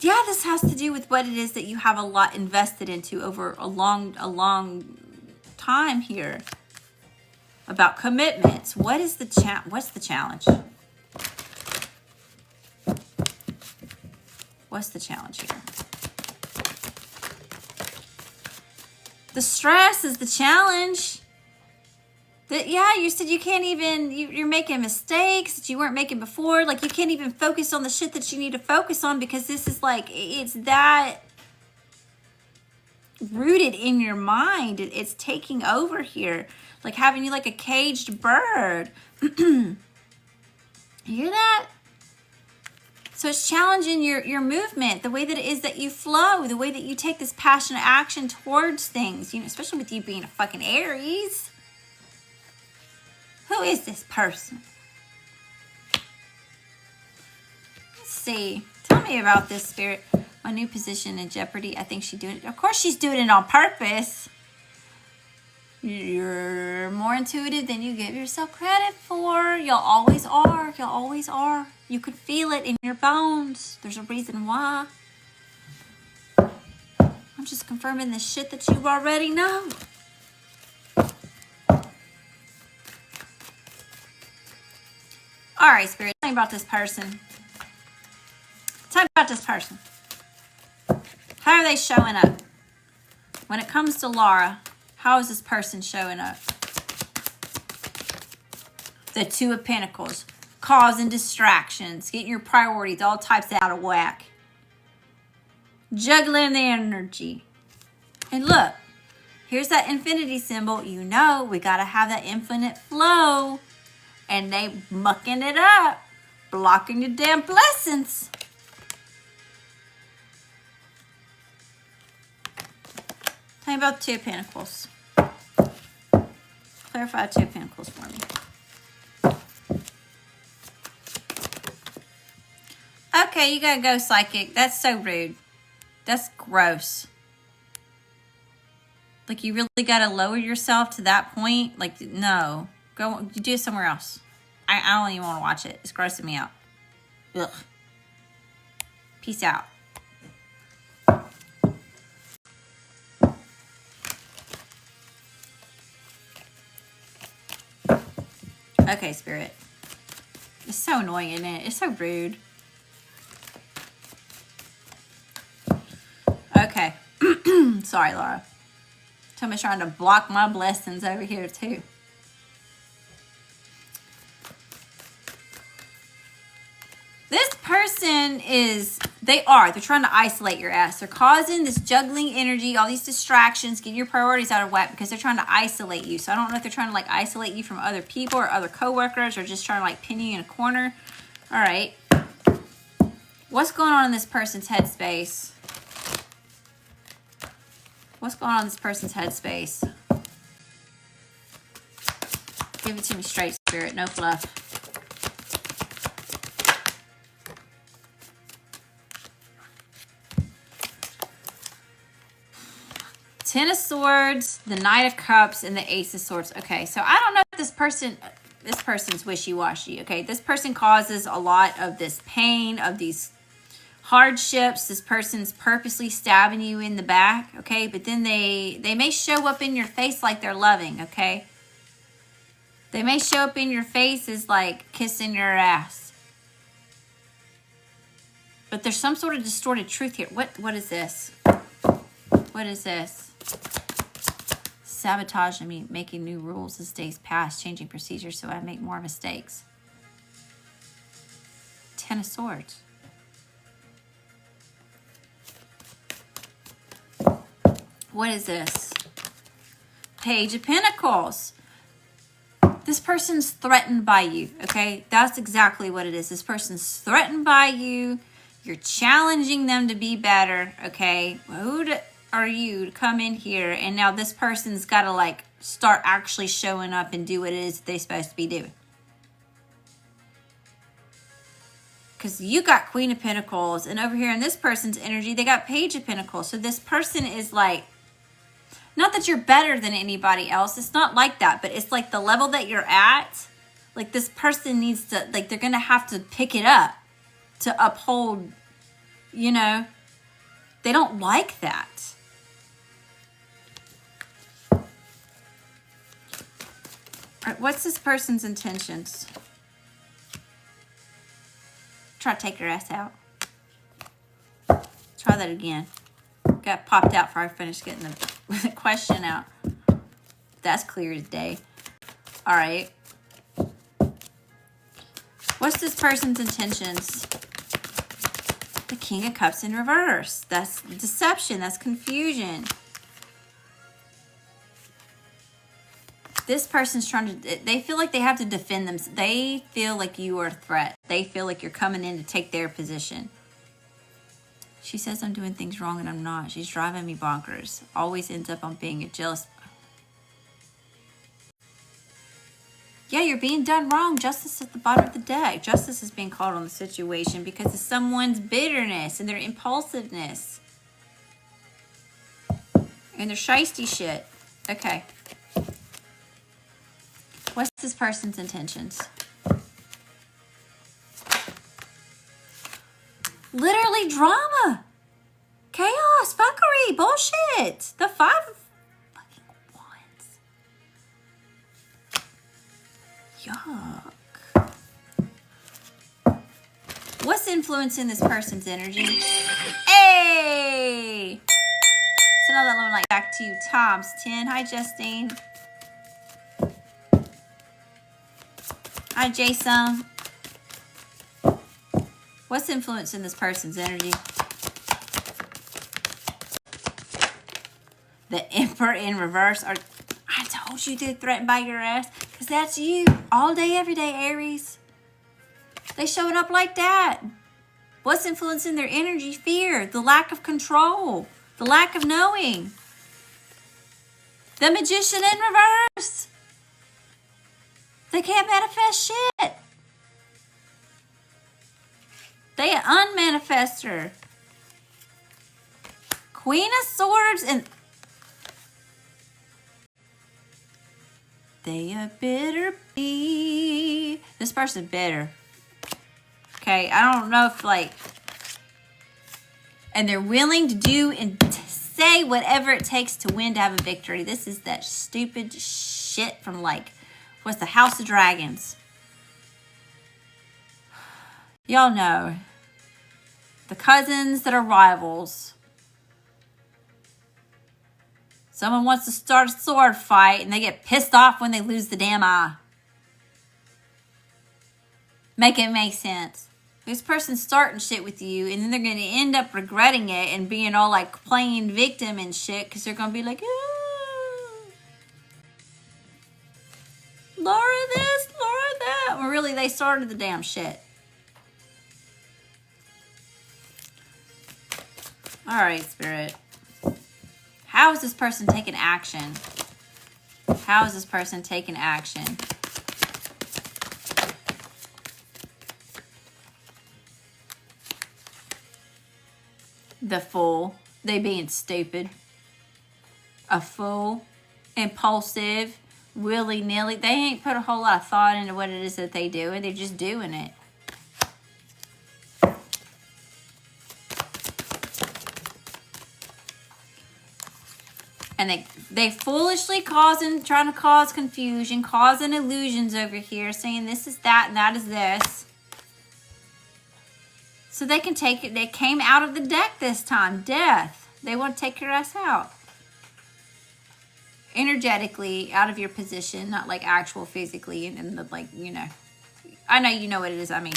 Yeah, this has to do with what it is that you have a lot invested into over a long time here. About commitments. What is the what's the challenge? What's the challenge here? The stress is the challenge. Yeah, you said you can't even, you're making mistakes that you weren't making before. Like you can't even focus on the shit that you need to focus on because this is like, it's that rooted in your mind. It's taking over here. Like having you like a caged bird. You hear that? So it's challenging your movement, the way that it is that you flow, the way that you take this passionate action towards things, you know, especially with you being a fucking Aries. Who is this person? Let's see. Tell me about this, Spirit. My new position in jeopardy. I think she's doing it. Of course she's doing it on purpose. You're more intuitive than you give yourself credit for. Y'all always are. Y'all always are. You could feel it in your bones. There's a reason why. I'm just confirming the shit that you already know. All right, Spirit. Tell me about this person. Tell me about this person. How are they showing up? When it comes to Laura, how is this person showing up? The Two of Pentacles. Causing distractions. Getting your priorities all types out of whack. Juggling the energy. And look. Here's that infinity symbol. You know we got to have that infinite flow. And they mucking it up. Blocking your damn blessings. Tell me about Two of Pentacles. Clarify Two of Pentacles for me. Okay, you gotta go psychic. That's so rude. That's gross. Like, you really gotta lower yourself to that point? Like, no. Go do it somewhere else. I don't even want to watch it. It's grossing me out. Ugh. Peace out. Okay, Spirit. It's so annoying, isn't it? It's so rude. Okay. Sorry, Laura. Somebody's trying to block my blessings over here, too. This person is, they're trying to isolate your ass. They're causing this juggling energy, all these distractions, get your priorities out of whack because they're trying to isolate you. So I don't know if they're trying to like isolate you from other people or other coworkers or just trying to like pin you in a corner. All right. What's going on in this person's headspace? What's going on in this person's headspace? Give it to me straight, Spirit. No fluff. Ten of Swords, the Knight of Cups, and the Ace of Swords. Okay, so I don't know if this person's wishy-washy. Okay, this person causes a lot of this pain, of these hardships. This person's purposely stabbing you in the back. Okay, but then they may show up in your face like they're loving. Okay, they may show up in your face as like kissing your ass. But there's some sort of distorted truth here. What is this? What is this? Sabotaging me, making new rules as days pass, changing procedures so I make more mistakes. Ten of Swords. What is this? Page of Pentacles. This person's threatened by you, okay? That's exactly what it is. This person's threatened by you. You're challenging them to be better, okay? Who are you to come in here and now this person's got to like start actually showing up and do what it is they're supposed to be doing? Because you got Queen of Pentacles and over here in this person's energy, they got Page of Pentacles. So this person is like, not that you're better than anybody else. It's not like that, but it's like the level that you're at, like this person needs to, like they're going to have to pick it up to uphold, you know, they don't like that. All right, what's this person's intentions? Try to take your ass out. Try that again. Got popped out before I finished getting the question out. That's clear as day. All right. What's this person's intentions? The King of Cups in reverse. That's deception. That's confusion. This person's trying to, they feel like they have to defend them. They feel like you are a threat. They feel like you're coming in to take their position. She says I'm doing things wrong and I'm not. She's driving me bonkers. Always ends up on being a jealous. Yeah, you're being done wrong. Justice at the bottom of the deck. Justice is being called on the situation because of someone's bitterness and their impulsiveness. And their shiesty shit. Okay. What's this person's intentions? Literally drama. Chaos. Fuckery. Bullshit. The 5 of fucking wands. Yuck. What's influencing this person's energy? Hey! So now that I'm back to you, Tom's 10. Hi, Justine. Hi, Jason. What's influencing this person's energy? The Emperor in reverse. I told you they're threatened by your ass. Because that's you. All day, every day, Aries. They showing up like that. What's influencing their energy? Fear. The lack of control. The lack of knowing. The Magician in reverse. They can't manifest shit. They unmanifester. Queen of Swords and they are bitter. This person's bitter. Okay, I don't know if and they're willing to do and say whatever it takes to win, to have a victory. This is that stupid shit from what's the House of Dragons? Y'all know. The cousins that are rivals. Someone wants to start a sword fight and they get pissed off when they lose the damn eye. Make it make sense. This person's starting shit with you and then they're going to end up regretting it and being all playing victim and shit because they're going to be like, ooh, Laura this, Laura that. Well, really, they started the damn shit. All right, Spirit. How is this person taking action? How is this person taking action? The Fool. They being stupid. A fool. Impulsive. Willy-nilly. They ain't put a whole lot of thought into what it is that they do, and they're just doing it. And they foolishly trying to cause confusion, causing illusions over here, saying this is that and that is this. So they can take it. They came out of the deck this time. Death. They want to take your ass out. Energetically, out of your position, not actual physically, and you know. I know you know what it is I mean.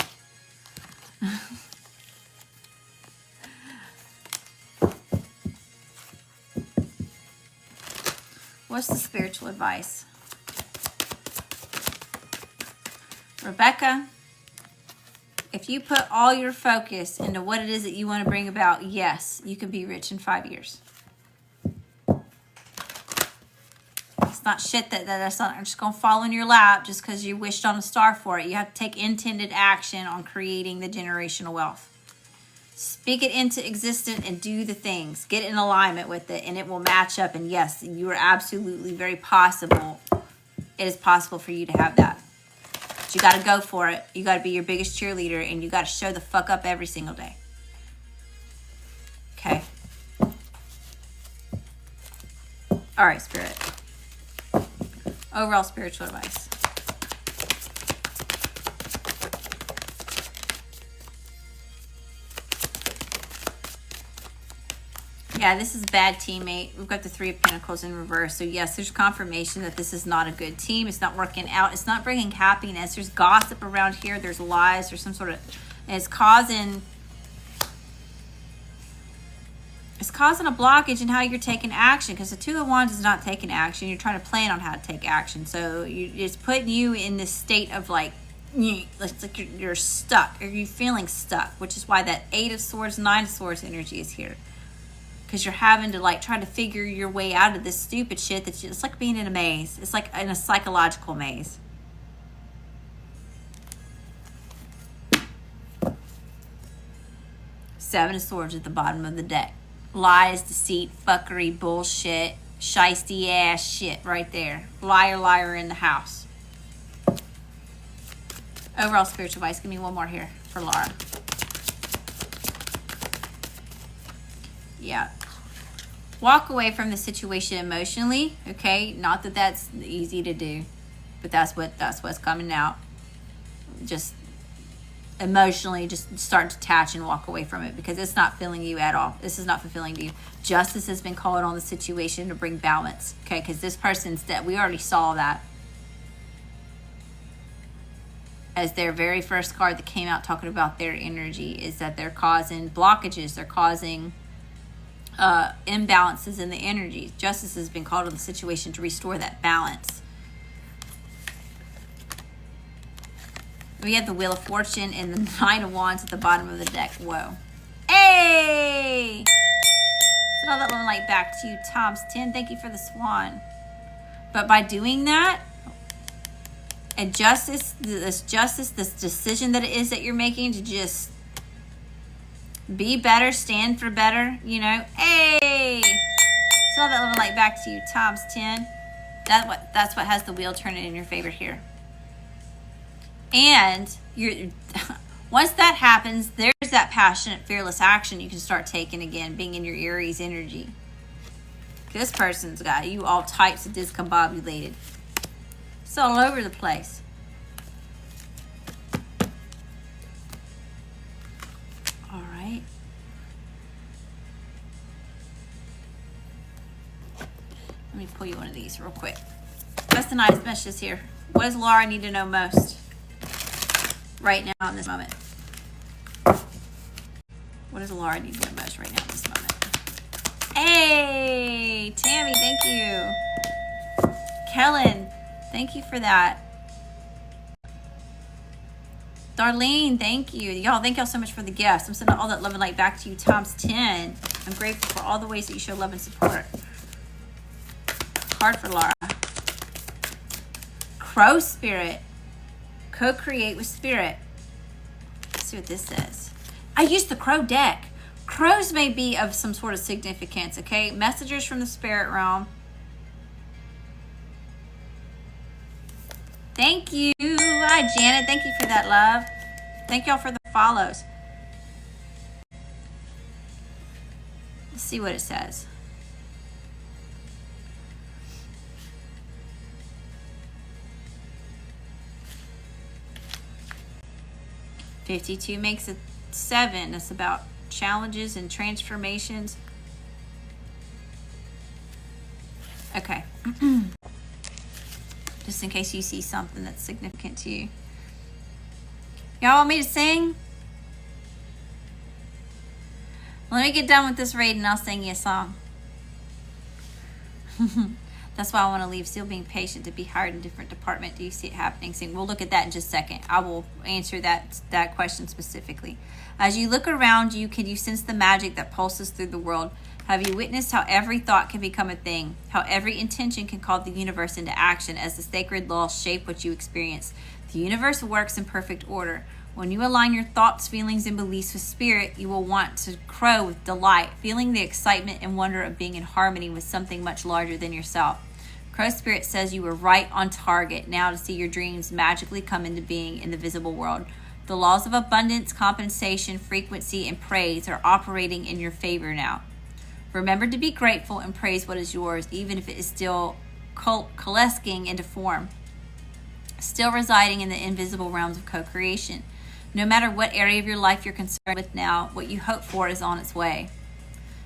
What's the spiritual advice? Rebecca, if you put all your focus into what it is that you want to bring about, yes, you can be rich in 5 years. It's not shit that's not just going to fall in your lap just because you wished on a star for it. You have to take intended action on creating the generational wealth. Speak it into existence and do the things. Get in alignment with it and it will match up. And yes, you are absolutely very possible. It is possible for you to have that. But you got to go for it. You got to be your biggest cheerleader and you got to show the fuck up every single day. Okay. All right, Spirit. Overall spiritual advice. Yeah, this is a bad teammate. We've got the 3 of Pentacles in reverse. So yes, there's confirmation that this is not a good team. It's not working out. It's not bringing happiness. There's gossip around here. There's lies. There's some sort of... And it's causing a blockage in how you're taking action. Because the 2 of Wands is not taking action. You're trying to plan on how to take action. So it's putting you in this state of it's like you're stuck. Or you're feeling stuck. Which is why that 8 of Swords, 9 of Swords energy is here. Because you're having to try to figure your way out of this stupid shit. It's like being in a maze. It's like in a psychological maze. Seven of Swords at the bottom of the deck. Lies, deceit, fuckery, bullshit, shiesty ass shit right there. Liar, liar in the house. Overall spiritual advice. Give me one more here for Laura. Yeah. Walk away from the situation emotionally, okay? Not that that's easy to do, but that's what's coming out. Just emotionally, just start to detach and walk away from it because it's not filling you at all. This is not fulfilling to you. Justice has been called on the situation to bring balance, okay? Because this person's dead. We already saw that as their very first card that came out talking about their energy, is that they're causing blockages. They're causing imbalances in the energy. Justice has been called on the situation to restore that balance. We have the Wheel of Fortune and the Nine of Wands at the bottom of the deck. Whoa. Hey! Send all that love and light back to you, times 10. Thank you for the swan. But by doing that, and this decision that it is that you're making to just be better, stand for better, you know. Hey! Send all that love and light back to you, times 10. That's what has the wheel turning in your favor here. And once that happens, there's that passionate, fearless action you can start taking again, being in your Aries energy. This person's got you all types of discombobulated. It's all over the place. All right. Let me pull you one of these real quick. What's the nice messages here? What does Laura need to know most right now in this moment? What does Laura need to know most right now in this moment? Hey, Tammy, thank you. Kellen, thank you for that. Darlene, thank you. Y'all, thank y'all so much for the gifts. I'm sending all that love and light back to you, times 10. I'm grateful for all the ways that you show love and support. Card for Laura. Crow Spirit. Co-create with Spirit. Let's see what this says. I used the Crow deck. Crows may be of some sort of significance, okay? Messengers from the spirit realm. Thank you. Hi, Janet. Thank you for that, love. Thank y'all for the follows. Let's see what it says. $52 makes it 7. That's about challenges and transformations. Okay. Just in case you see something that's significant to you. Y'all want me to sing? Let me get done with this reading and I'll sing you a song. That's why I want to leave still being patient to be hired in a different department. Do you see it happening soon? We'll look at that in just a second. I will answer that question specifically. As you look around you, can you sense the magic that pulses through the world? Have you witnessed how every thought can become a thing? How every intention can call the universe into action as the sacred laws shape what you experience? The universe works in perfect order. When you align your thoughts, feelings, and beliefs with spirit, you will want to crow with delight, feeling the excitement and wonder of being in harmony with something much larger than yourself. Crow Spirit says you were right on target now to see your dreams magically come into being in the visible world. The laws of abundance, compensation, frequency, and praise are operating in your favor now. Remember to be grateful and praise what is yours, even if it is still coalescing into form, still residing in the invisible realms of co-creation. No matter what area of your life you're concerned with now, what you hope for is on its way.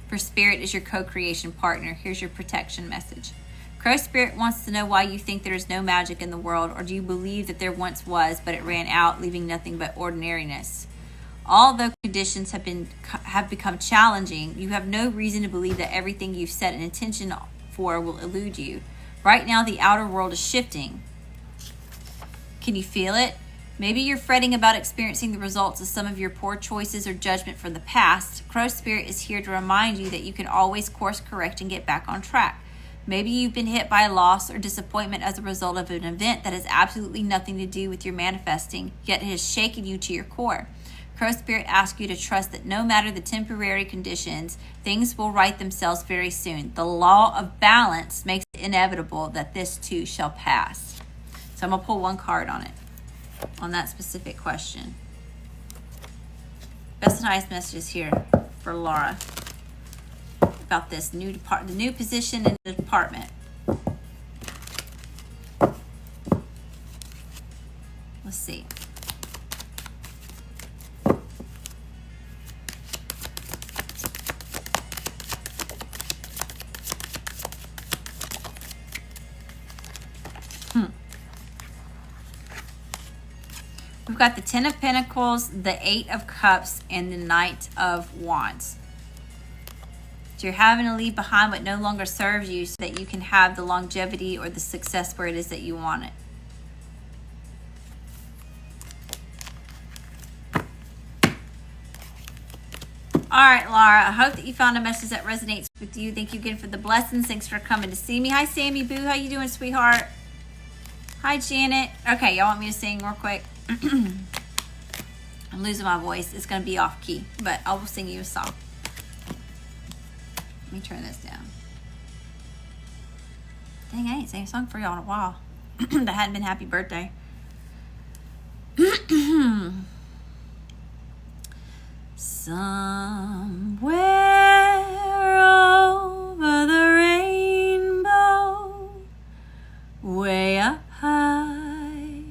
For Spirit is your co-creation partner. Here's your protection message. Crow Spirit wants to know why you think there is no magic in the world, or do you believe that there once was, but it ran out, leaving nothing but ordinariness? Although conditions have become challenging, you have no reason to believe that everything you've set an intention for will elude you. Right now, the outer world is shifting. Can you feel it? Maybe you're fretting about experiencing the results of some of your poor choices or judgment from the past. Crow Spirit is here to remind you that you can always course correct and get back on track. Maybe you've been hit by a loss or disappointment as a result of an event that has absolutely nothing to do with your manifesting, yet it has shaken you to your core. Crow Spirit asks you to trust that no matter the temporary conditions, things will right themselves very soon. The law of balance makes it inevitable that this too shall pass. So I'm going to pull one card on it, on that specific question. Best and highest messages here for Laura about this the new position in the department. Let's see. We've got the Ten of Pentacles, the Eight of Cups, and the Knight of Wands. So you're having to leave behind what no longer serves you so that you can have the longevity or the success where it is that you want it. All right, Laura, I hope that you found a message that resonates with you. Thank you again for the blessings. Thanks for coming to see me. Hi, Sammy Boo. How you doing, sweetheart? Hi, Janet. Okay, y'all want me to sing real quick? I'm losing my voice. It's going to be off key, but I will sing you a song. Let me turn this down. Dang, I ain't sang a song for y'all in a while. That hadn't been happy birthday. Somewhere over the rainbow, way up high,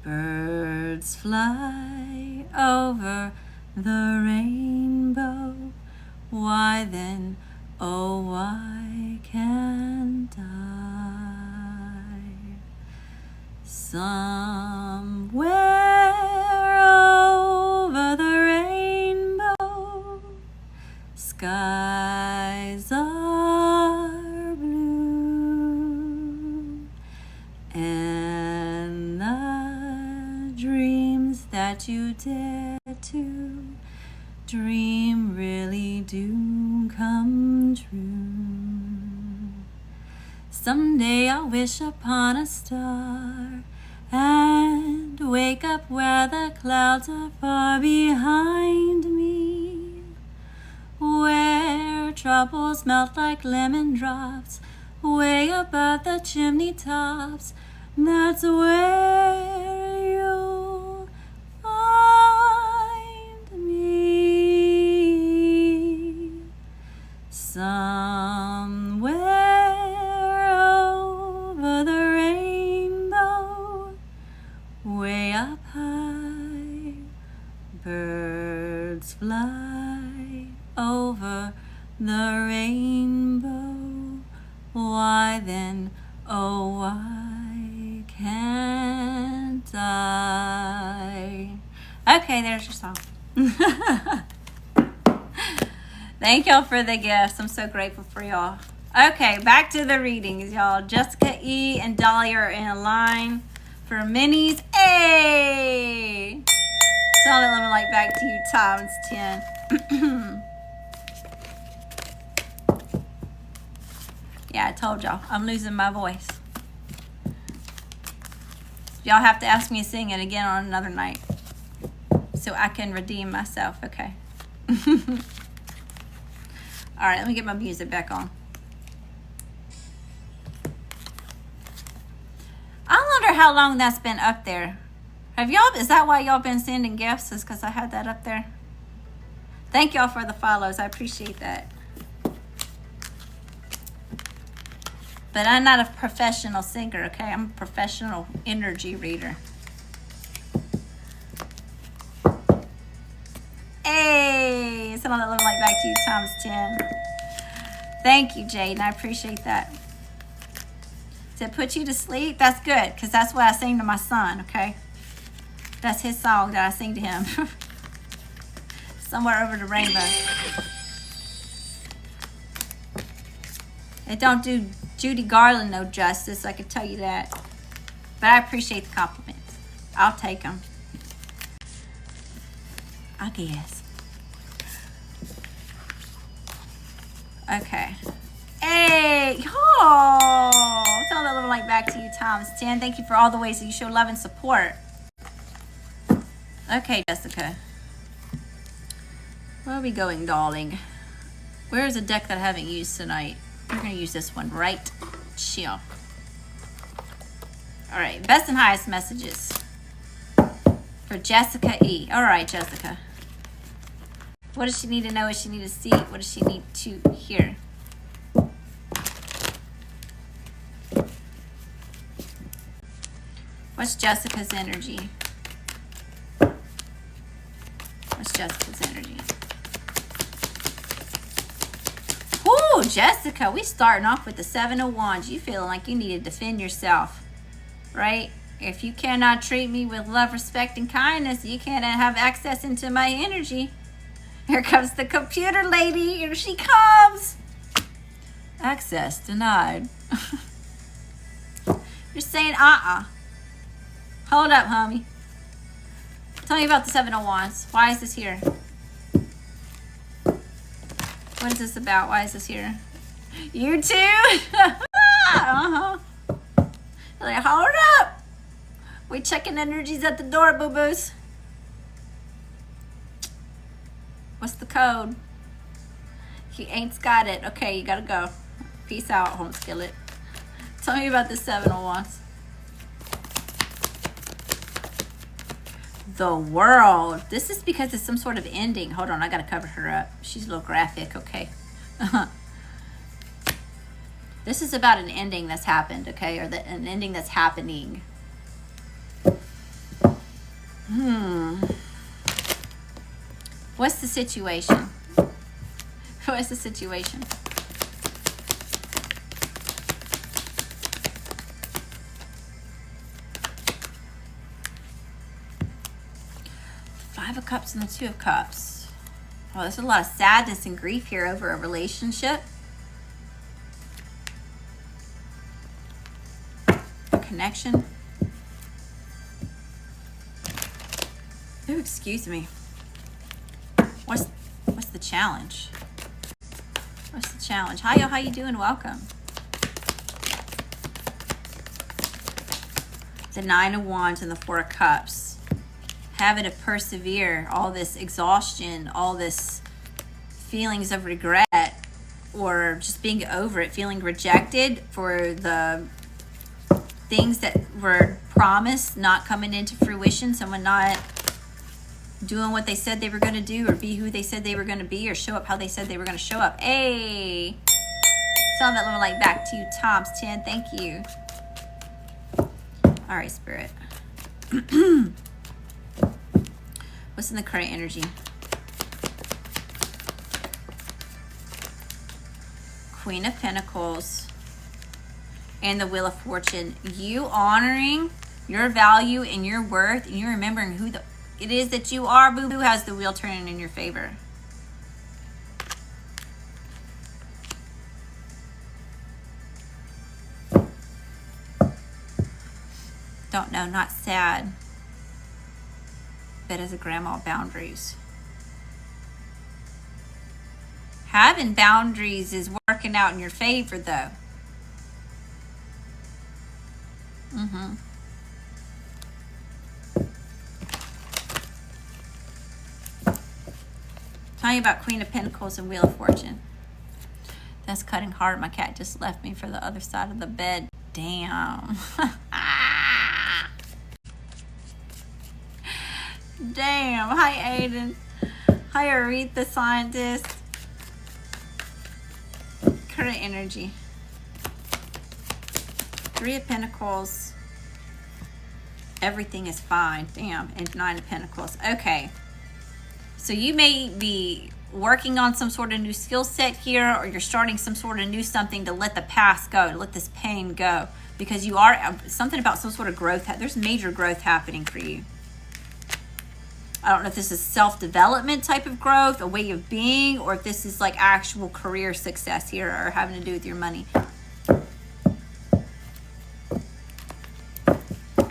birds fly over the rainbow. Why then, oh why can't I? Somewhere over the rainbow, skies are blue, and the dreams that you dare to dream really do come true. Someday I'll wish upon a star and wake up where the clouds are far behind me, where troubles melt like lemon drops way above the chimney tops. That's where you'll find me. Somewhere over the rainbow, way up high, birds fly over the rainbow. Why then, oh why can't I? Okay, there's your song. Thank y'all for the gifts. I'm so grateful for y'all. Okay, back to the readings, y'all. Jessica E. and Dalia are in a line for minis. Hey! Saw that lemon light back to you times 10. Yeah, I told y'all. I'm losing my voice. Y'all have to ask me to sing it again on another night so I can redeem myself, okay? All right, let me get my music back on. I wonder how long that's been up there. Have y'all, is that why y'all been sending gifts? Is because I had that up there? Thank y'all for the follows. I appreciate that. But I'm not a professional singer, okay? I'm a professional energy reader. Hey, send on that little light back to you times 10. Thank you, Jade. I appreciate that. Does it put you to sleep? That's good, because that's what I sing to my son, okay? That's his song that I sing to him. Somewhere over the rainbow. It don't do Judy Garland no justice, I can tell you that. But I appreciate the compliments. I'll take them. I guess. Okay. Hey, y'all. Tell that little light back to you times 10. Thank you for all the ways that you show love and support. Okay, Jessica. Where are we going, darling? Where is a deck that I haven't used tonight? We're going to use this one right chill. All right, best and highest messages for Jessica E. All right, Jessica. What does she need to know? What does she need to see? What does she need to hear? What's Jessica's energy? What's Jessica's energy? Ooh, Jessica, we starting off with the Seven of Wands. You feeling like you need to defend yourself, right? If you cannot treat me with love, respect, and kindness, you can't have access into my energy. Here comes the computer lady. Here she comes. Access denied. You're saying, Hold up, homie. Tell me about the Seven of Wands. Why is this here? What is this about? Why is this here? You too? Uh-huh. Like, hold up. We checking energies at the door, boo-boos. What's the code? He ain't got it. Okay, you gotta go. Peace out, home skillet. Tell me about the Seven of Wands. The World. This is because it's some sort of ending. Hold on, I gotta cover her up. She's a little graphic, okay. This is about an ending that's happened, okay, or an ending that's happening. What's the situation? What's the situation? Five of Cups and the Two of Cups. Oh, there's a lot of sadness and grief here over a relationship. A connection. Oh, excuse me. What's the challenge? What's the challenge? Hi, y'all. How you doing? Welcome. The Nine of Wands and the Four of Cups. Having to persevere, all this exhaustion, all this feelings of regret, or just being over it, feeling rejected for the things that were promised not coming into fruition, someone not doing what they said they were going to do, or be who they said they were going to be, or show up how they said they were going to show up. Hey, saw that little light back to you, Tom's 10. Thank you. All right, Spirit. What's in the current energy? Queen of Pentacles and the Wheel of Fortune. You honoring your value and your worth, and you remembering who it is that you are, boo-boo, has the wheel turning in your favor. Don't know, not sad. But as a grandma, boundaries. Having boundaries is working out in your favor, though. Tell you about Queen of Pentacles and Wheel of Fortune. That's cutting hard. My cat just left me for the other side of the bed. Damn. Damn. Hi, Aiden. Hi, Aretha, scientist. Current energy. Three of Pentacles. Everything is fine. Damn. And Nine of Pentacles. Okay. So you may be working on some sort of new skill set here, or you're starting some sort of new something to let the past go, to let this pain go. Because you are, something about some sort of growth. There's major growth happening for you. I don't know if this is self-development type of growth, a way of being, or if this is like actual career success here, or having to do with your money.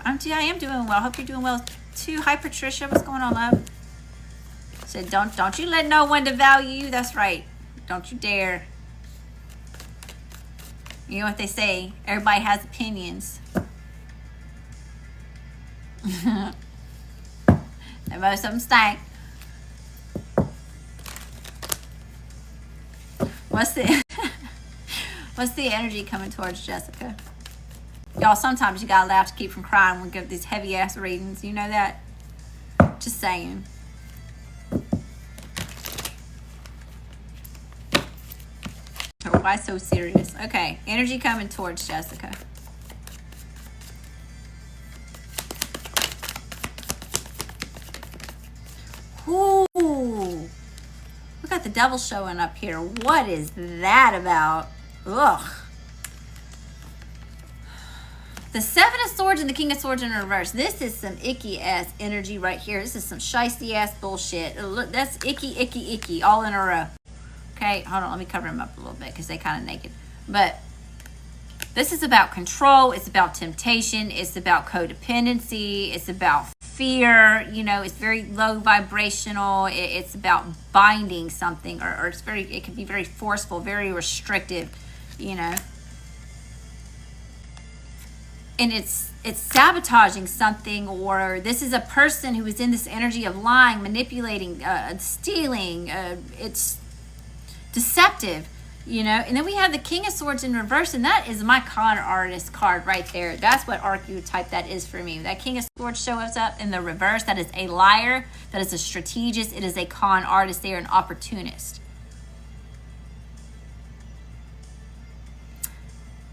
I am doing well. Hope you're doing well too. Hi, Patricia. What's going on, love? So don't you let no one devalue you. That's right. Don't you dare. You know what they say? Everybody has opinions. And most of them stink. What's the what's the energy coming towards Jessica? Y'all, sometimes you gotta laugh to keep from crying when we get these heavy ass readings. You know that? Just saying. Or why so serious? Okay, energy coming towards Jessica. Ooh, we got the devil showing up here. What is that about? Ugh. The Seven of Swords and the King of Swords in reverse. This is some icky ass energy right here. This is some shisty ass bullshit. Look, that's icky, icky, icky, all in a row. Okay, hold on, let me cover them up a little bit because they kind of naked. But this is about control. It's about temptation. It's about codependency. It's about fear. You know, it's very low vibrational. It's about binding something, or it's very, it can be very forceful, very restrictive, you know. And it's sabotaging something, or this is a person who is in this energy of lying, manipulating, stealing. It's deceptive, you know. And then we have the King of Swords in reverse, and that is my con artist card right there. That's what archetype that is for me. That King of Swords shows up in the reverse. That is a liar. That is a strategist. It is a con artist. They are an opportunist.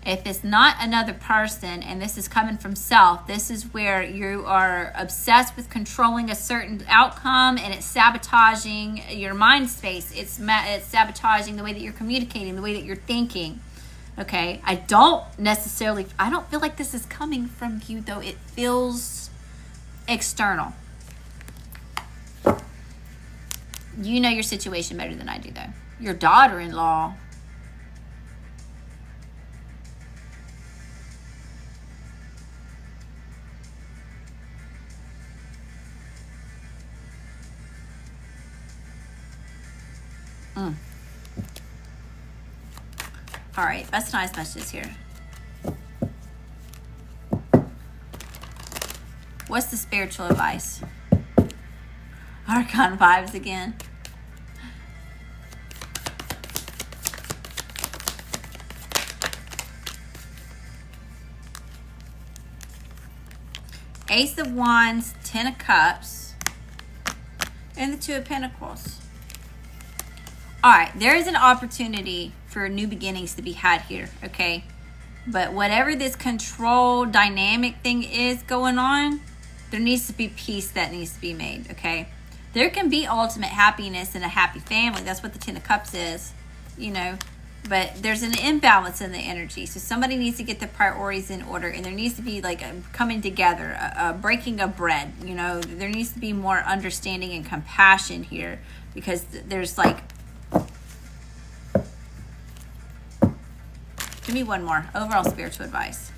If it's not another person and this is coming from self, this is where you are obsessed with controlling a certain outcome, and it's sabotaging your mind space. It's sabotaging the way that you're communicating, the way that you're thinking. Okay, I don't feel like this is coming from you, though. It feels external. You know your situation better than I do, though. Your daughter-in-law. All right, that's nice messages here. What's the spiritual advice? Archon vibes again. Ace of Wands, Ten of Cups, and the Two of Pentacles. All right, there is an opportunity for new beginnings to be had here, okay? But whatever this control dynamic thing is going on, there needs to be peace that needs to be made, okay? There can be ultimate happiness in a happy family. That's what the Ten of Cups is, you know? But there's an imbalance in the energy. So somebody needs to get their priorities in order, and there needs to be like a coming together, a breaking of bread, you know? There needs to be more understanding and compassion here, because there's like... Give me one more. Overall spiritual advice.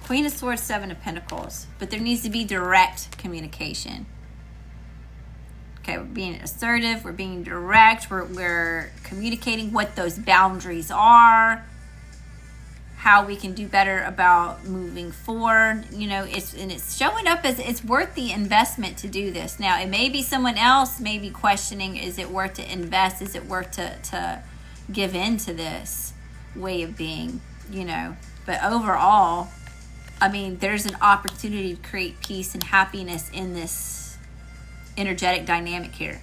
Queen of Swords, Seven of Pentacles. But there needs to be direct communication. Okay, we're being assertive. We're being direct. We're communicating what those boundaries are. How we can do better about moving forward. You know, it's showing up as it's worth the investment to do this. Now, it may be someone else may be questioning, is it worth to invest? Is it worth to give in to this way of being, you know? But overall, I mean, there's an opportunity to create peace and happiness in this energetic dynamic here.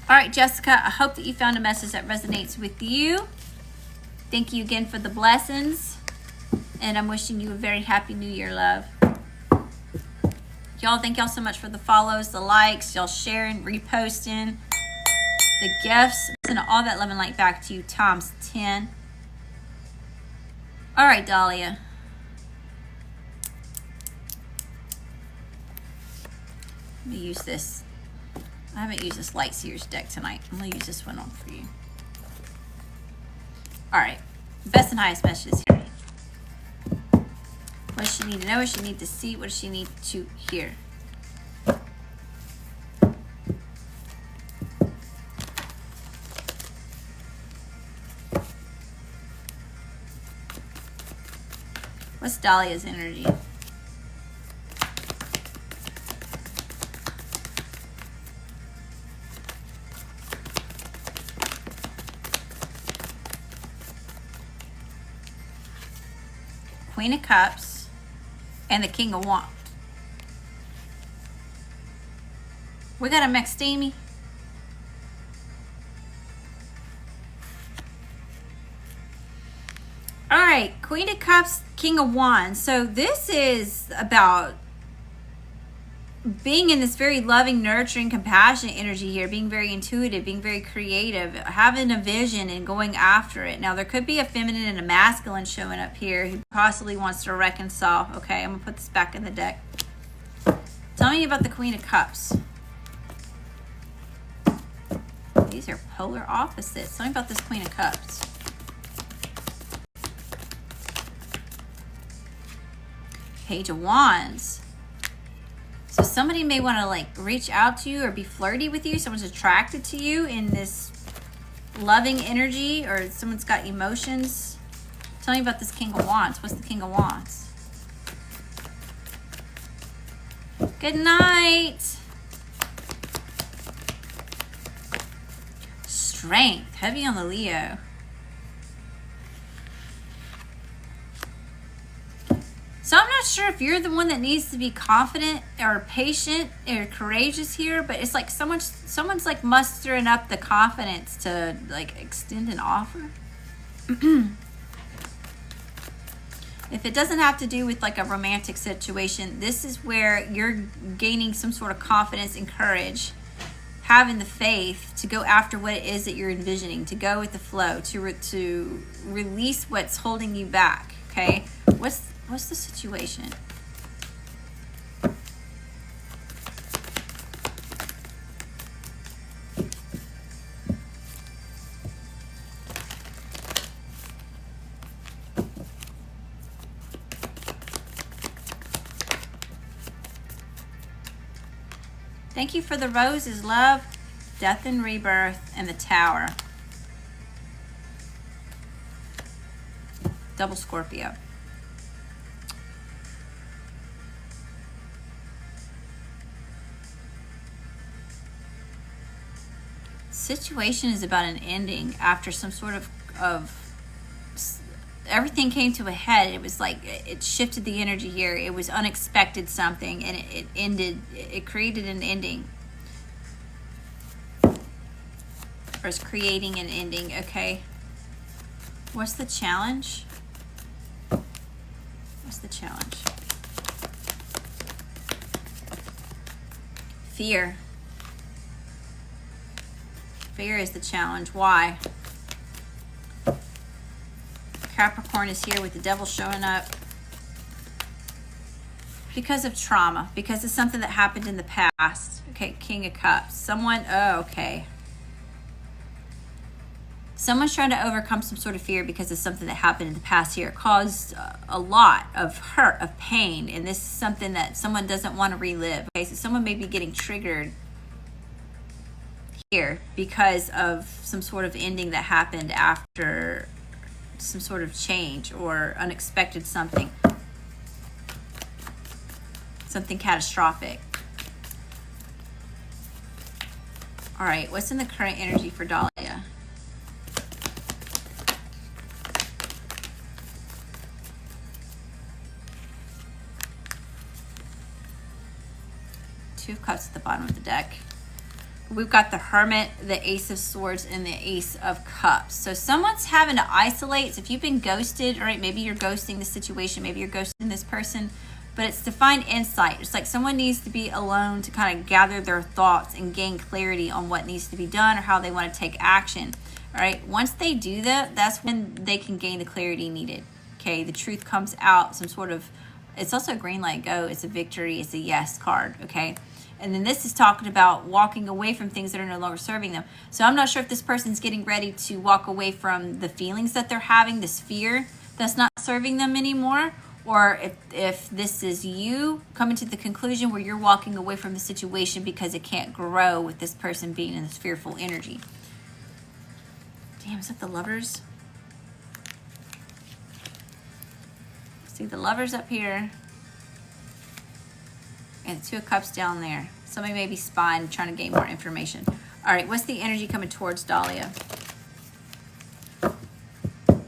All right, Jessica, I hope that you found a message that resonates with you. Thank you again for the blessings. And I'm wishing you a very happy new year, love. Y'all, thank y'all so much for the follows, the likes, y'all sharing, reposting, the gifts. Send all that love and light back to you times 10. All right, Dalia. Let me use this. I haven't used this Light Seers deck tonight. I'm going to use this one on for you. All right. Best and highest messages here. What does she need to know? What does she need to see? What does she need to hear? What's Dalia's energy? Queen of Cups and the King of Wands. We got a mix, steamy. All right, Queen of Cups, King of Wands. So this is about being in this very loving, nurturing, compassionate energy here, being very intuitive, being very creative, having a vision and going after it. Now, there could be a feminine and a masculine showing up here who possibly wants to reconcile. Okay, I'm going to put this back in the deck. Tell me about the Queen of Cups. These are polar opposites. Tell me about this Queen of Cups. Page of Wands. So somebody may want to like reach out to you or be flirty with you. Someone's attracted to you in this loving energy, or someone's got emotions. Tell me about this King of Wands. What's the King of Wands? Good night. Strength. Heavy on the Leo. So I'm not sure if you're the one that needs to be confident or patient or courageous here, but it's like someone's like mustering up the confidence to like extend an offer. If it doesn't have to do with like a romantic situation, this is where you're gaining some sort of confidence and courage, having the faith to go after what it is that you're envisioning, to go with the flow, to release what's holding you back. Okay, what's the situation? Thank you for the roses, love, death and rebirth, and the Tower. Double Scorpio. Situation is about an ending after some sort of everything came to a head. It was like it shifted the energy here. It was unexpected something, and it ended. It created an ending, or it's creating an ending. Okay, what's the challenge? What's the challenge? Fear. Fear is the challenge. Why? Capricorn is here with the Devil showing up. Because of trauma. Because of something that happened in the past. Okay, King of Cups. Someone, oh, okay. Someone's trying to overcome some sort of fear because of something that happened in the past here. It caused a lot of hurt, of pain. And this is something that someone doesn't want to relive. Okay, so someone may be getting triggered here because of some sort of ending that happened after some sort of change or unexpected something catastrophic. All right, what's in the current energy for Dalia? Two of Cups at the bottom of the deck. We've got the Hermit, the Ace of Swords, and the Ace of Cups. So someone's having to isolate. So if you've been ghosted, all right, maybe you're ghosting the situation, maybe you're ghosting this person, but it's to find insight. It's like someone needs to be alone to kind of gather their thoughts and gain clarity on what needs to be done or how they want to take action. All right, once they do that, that's when they can gain the clarity needed. Okay, the truth comes out, some sort of, it's also a green light go, it's a victory, it's a yes card, okay? And then this is talking about walking away from things that are no longer serving them. So I'm not sure if this person's getting ready to walk away from the feelings that they're having, this fear that's not serving them anymore, or if this is you coming to the conclusion where you're walking away from the situation because it can't grow with this person being in this fearful energy. Damn, is that the Lovers? See the Lovers up here. And the Two of Cups down there. Somebody may be spying, trying to gain more information. All right, what's the energy coming towards Dalia?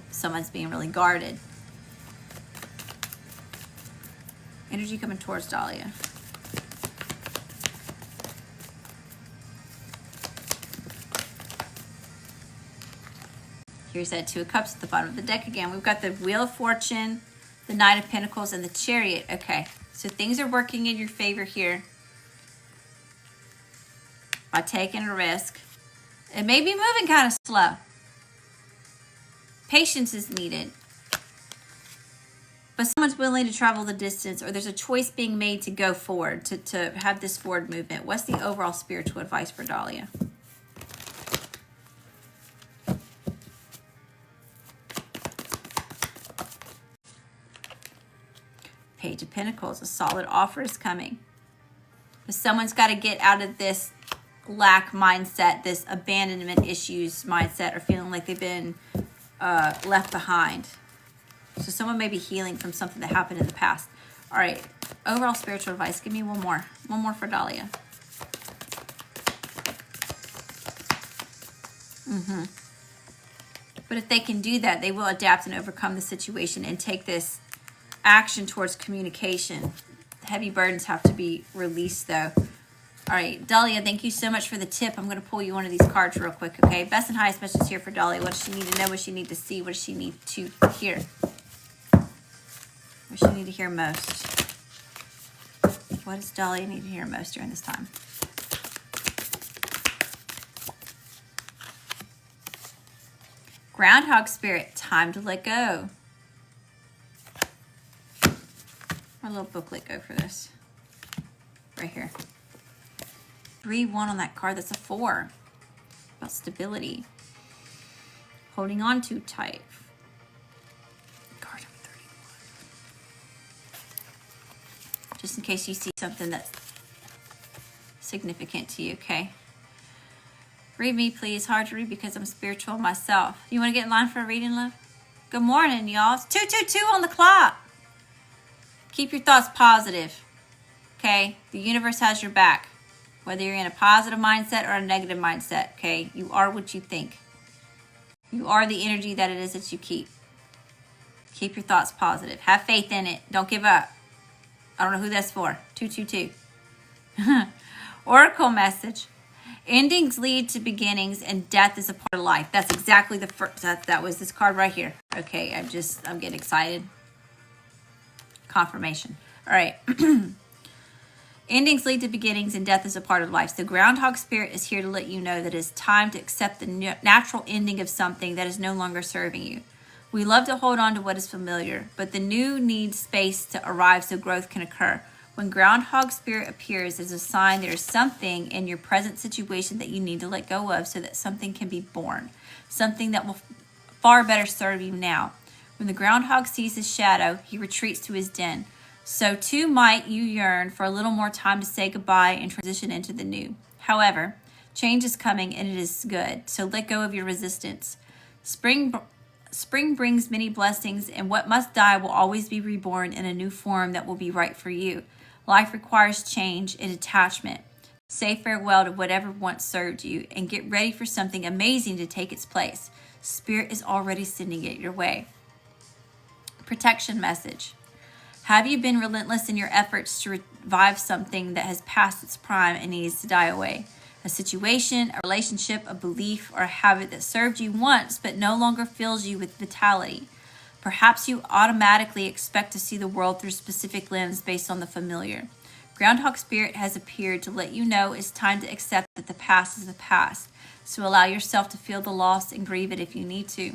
Someone's being really guarded. Energy coming towards Dalia. Here's that Two of Cups at the bottom of the deck again. We've got the Wheel of Fortune, the Knight of Pentacles, and the Chariot. Okay, so things are working in your favor here by taking a risk. It may be moving kind of slow. Patience is needed. But someone's willing to travel the distance, or there's a choice being made to go forward, to have this forward movement. What's the overall spiritual advice for Dalia? Page of Pentacles, a solid offer is coming. But someone's got to get out of this lack mindset, this abandonment issues mindset, or feeling like they've been left behind. So someone may be healing from something that happened in the past. All right, overall spiritual advice. Give me one more for Dalia. But if they can do that, they will adapt and overcome the situation and take this action towards communication. Heavy burdens have to be released, though. All right, Dalia, thank you so much for the tip. I'm going to pull you one of these cards real quick, okay? Best and highest message here for Dalia. What does she need to know? What does she need to see? What does she need to hear? What does she need to hear most? What does Dalia need to hear most during this time? Groundhog Spirit, time to let go. My little booklet go for this. Right here. 3-1 on that card. That's a 4. About stability. Holding on too tight. Card number 31. Just in case you see something that's significant to you, okay? Read me, please. Hard to read because I'm spiritual myself. You want to get in line for a reading, love? Good morning, y'all. It's 2:22 on the clock. Keep your thoughts positive, okay? The universe has your back. Whether you're in a positive mindset or a negative mindset, okay? You are what you think. You are the energy that it is that you keep. Keep your thoughts positive. Have faith in it. Don't give up. I don't know who that's for. 222. Oracle message. Endings lead to beginnings and death is a part of life. That's exactly the first, that was this card right here. Okay, I'm getting excited. Confirmation. All right. Endings lead to beginnings and death is a part of life. So Groundhog Spirit is here to let you know that it's time to accept the natural ending of something that is no longer serving you. We love to hold on to what is familiar, but the new needs space to arrive so growth can occur. When Groundhog Spirit appears as a sign there is something in your present situation that you need to let go of so that something can be born. Something that will far better serve you now. When the groundhog sees his shadow, he retreats to his den. So too might you yearn for a little more time to say goodbye and transition into the new. However, change is coming and it is good. So let go of your resistance. Spring brings many blessings, and what must die will always be reborn in a new form that will be right for you. Life requires change and detachment. Say farewell to whatever once served you and get ready for something amazing to take its place. Spirit is already sending it your way. Protection message. Have you been relentless in your efforts to revive something that has passed its prime and needs to die away? A situation, a relationship, a belief, or a habit that served you once but no longer fills you with vitality. Perhaps you automatically expect to see the world through a specific lens based on the familiar. Groundhog Spirit has appeared to let you know it's time to accept that the past is the past. So allow yourself to feel the loss and grieve it if you need to.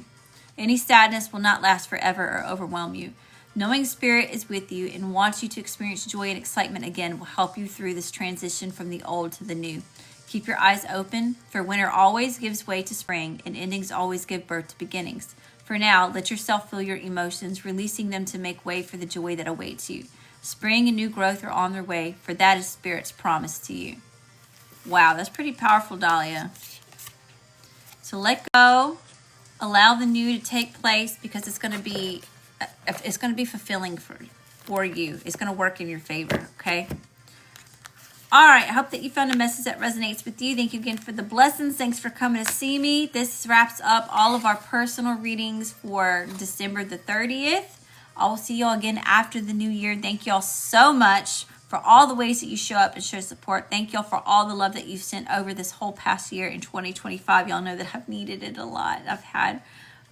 Any sadness will not last forever or overwhelm you. Knowing Spirit is with you and wants you to experience joy and excitement again will help you through this transition from the old to the new. Keep your eyes open, for winter always gives way to spring, and endings always give birth to beginnings. For now, let yourself feel your emotions, releasing them to make way for the joy that awaits you. Spring and new growth are on their way, for that is Spirit's promise to you. Wow, that's pretty powerful, Dalia. So let go. Allow the new to take place because it's going to be it's going to be fulfilling for you. It's going to work in your favor, okay? All right, I hope that you found a message that resonates with you. Thank you again for the blessings. Thanks for coming to see me. This wraps up all of our personal readings for December the 30th. I will see y'all again after the new year. Thank y'all so much for all the ways that you show up and show support. Thank y'all for all the love that you've sent over this whole past year in 2025. Y'all know that I've needed it a lot. I've had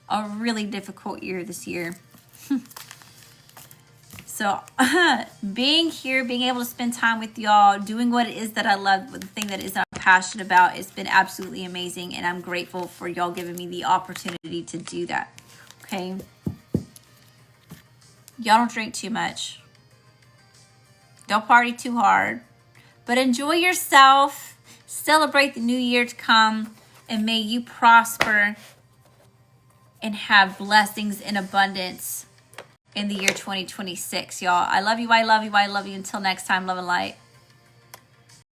a really difficult year this year. So being here, being able to spend time with y'all, doing what it is that I love, the thing that is that I'm passionate about, it's been absolutely amazing. And I'm grateful for y'all giving me the opportunity to do that. Okay. Y'all don't drink too much. Don't party too hard. But enjoy yourself. Celebrate the new year to come. And may you prosper and have blessings in abundance in the year 2026, y'all. I love you. I love you. I love you. Until next time, love and light.